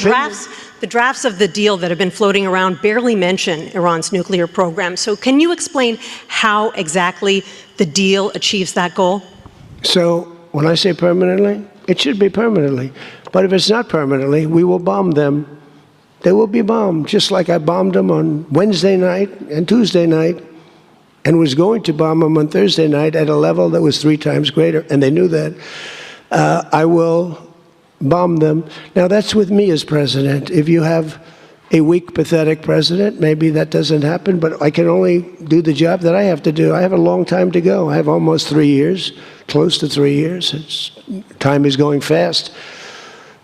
drafts of the deal that have been floating around barely mention Iran's nuclear program. So can you explain how exactly the deal achieves that goal? So when I say permanently, it should be permanently. But if it's not permanently, we will bomb them. They will be bombed, just like I bombed them on Wednesday night and Tuesday night, and was going to bomb them on Thursday night at a level that was 3 times greater, and they knew that. I will bomb them. Now, that's with me as president. If you have a weak, pathetic president, maybe that doesn't happen, but I can only do the job that I have to do. I have a long time to go. I have almost 3 years, close to 3 years. Time is going fast.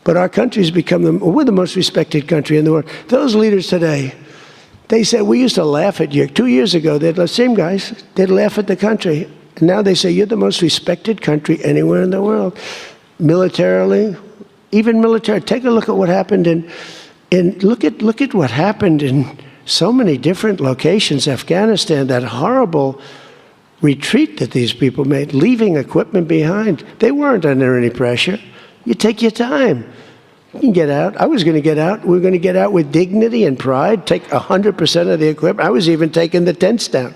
But our country's become we're the most respected country in the world. Those leaders today, they said, we used to laugh at you. 2 years ago, the same guys, they'd laugh at the country. And now they say, you're the most respected country anywhere in the world. Militarily, even military. Take a look at what happened look at what happened in so many different locations. Afghanistan, that horrible retreat that these people made, leaving equipment behind. They weren't under any pressure. You take your time. You can get out. I was going to get out. We were going to get out with dignity and pride, take 100% of the equipment. I was even taking the tents down.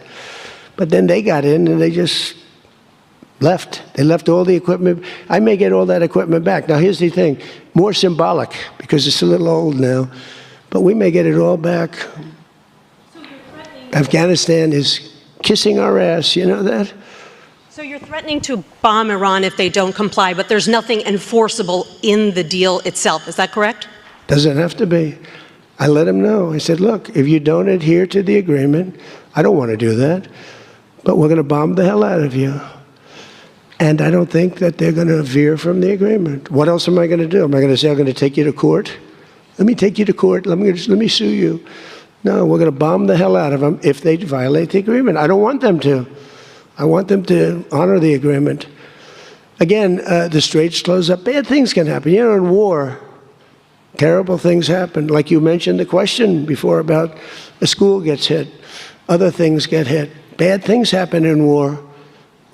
But then they got in and they just left. They left all the equipment. I may get all that equipment back. Now, here's the thing. More symbolic, because it's a little old now. But we may get it all back. So Afghanistan is kissing our ass. You know that? So you're threatening to bomb Iran if they don't comply, but there's nothing enforceable in the deal itself. Is that correct? Doesn't have to be. I let them know. I said, look, if you don't adhere to the agreement, I don't want to do that, but we're going to bomb the hell out of you. And I don't think that they're going to veer from the agreement. What else am I going to do? Am I going to say I'm going to take you to court? Let me take you to court. Let me sue you. No, we're going to bomb the hell out of them if they violate the agreement. I don't want them to. I want them to honor the agreement. Again, the Straits close up. Bad things can happen. You know, in war, terrible things happen. Like you mentioned the question before about a school gets hit. Other things get hit. Bad things happen in war.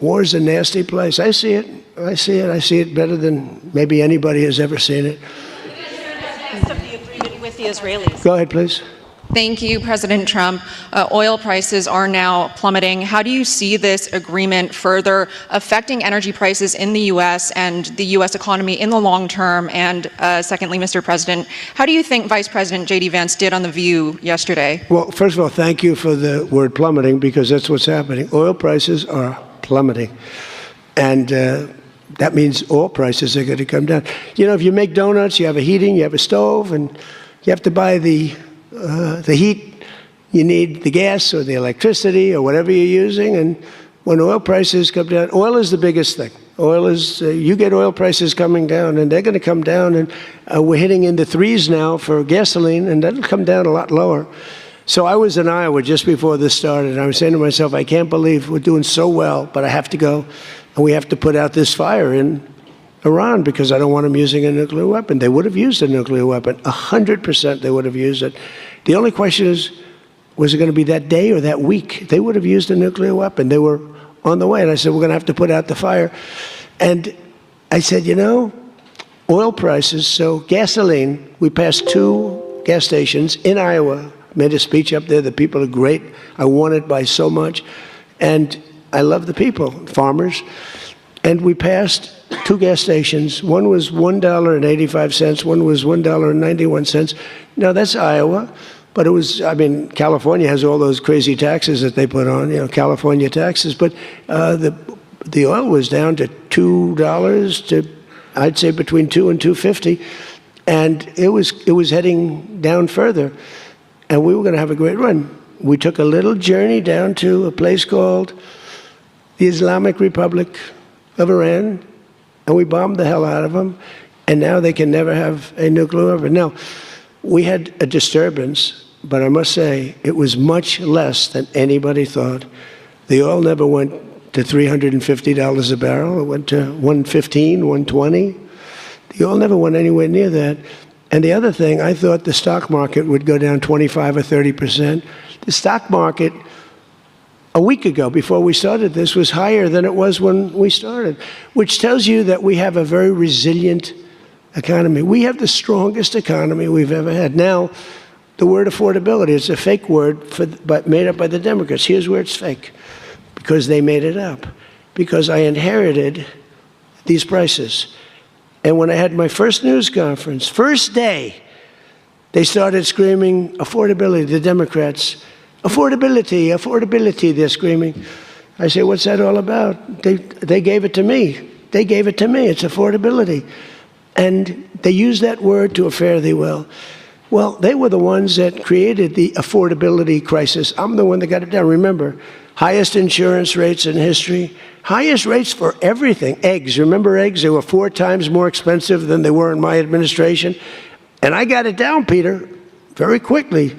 War is a nasty place. I see it. I see it. I see it better than maybe anybody has ever seen it. Of the agreement with the Israelis. Go ahead, please. Thank you, President Trump. Oil prices are now plummeting. How do you see this agreement further affecting energy prices in the U.S. and the U.S. economy in the long term? And secondly, Mr. President, how do you think Vice President J.D. Vance did on The View yesterday? Well, first of all, thank you for the word plummeting, because that's what's happening. Oil prices are plummeting. And that means oil prices are going to come down. You know, if you make donuts, you have a heating, you have a stove, and you have to buy the heat, you need the gas or the electricity or whatever you're using. And when oil prices come down, oil is the biggest thing. Oil is, you get oil prices coming down, and they're going to come down. And we're hitting into 3s now for gasoline, and that'll come down a lot lower. So I was in Iowa just before this started, and I was saying to myself, I can't believe we're doing so well, but I have to go, and we have to put out this fire in Iran because I don't want them using a nuclear weapon. They would have used a nuclear weapon. 100% they would have used it. The only question is, was it going to be that day or that week? They would have used a nuclear weapon. They were on the way. And I said, we're going to have to put out the fire. And I said, you know, oil prices, so gasoline, we passed 2 gas stations in Iowa, made a speech up there. The people are great. I won it by so much. And I love the people, farmers. And we passed 2 gas stations. One was $1.85, one was $1.91. Now, that's Iowa. But it was, I mean, California has all those crazy taxes that they put on, you know, California taxes. But the oil was down to $2 to, I'd say, between $2 and $2.50. And it was heading down further. And we were going to have a great run. We took a little journey down to a place called the Islamic Republic of Iran, and we bombed the hell out of them. And now they can never have a nuclear weapon. Now, we had a disturbance, but I must say it was much less than anybody thought. The oil never went to $350 a barrel. It went to $115, $120. The oil never went anywhere near that. And the other thing, I thought the stock market would go down 25 or 30%. The stock market a week ago, before we started this, was higher than it was when we started, which tells you that we have a very resilient economy. We have the strongest economy we've ever had. Now, the word affordability is a fake word but made up by the Democrats. Here's where it's fake, because they made it up, because I inherited these prices. And when I had my first news conference, first day, they started screaming affordability, the Democrats. Affordability, affordability, they're screaming. I say, what's that all about? They gave it to me. They gave it to me. It's affordability. And they use that word to a fare thee well. Well, they were the ones that created the affordability crisis. I'm the one that got it down. Remember, highest insurance rates in history, highest rates for everything. Eggs, remember eggs? They were 4 times more expensive than they were in my administration. And I got it down, Peter, very quickly.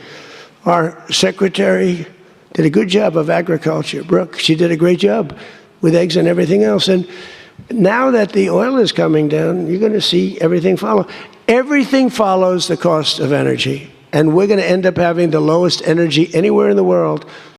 Our secretary did a good job of agriculture, Brooke. She did a great job with eggs and everything else. And now that the oil is coming down, you're going to see everything follow. Everything follows the cost of energy. And we're going to end up having the lowest energy anywhere in the world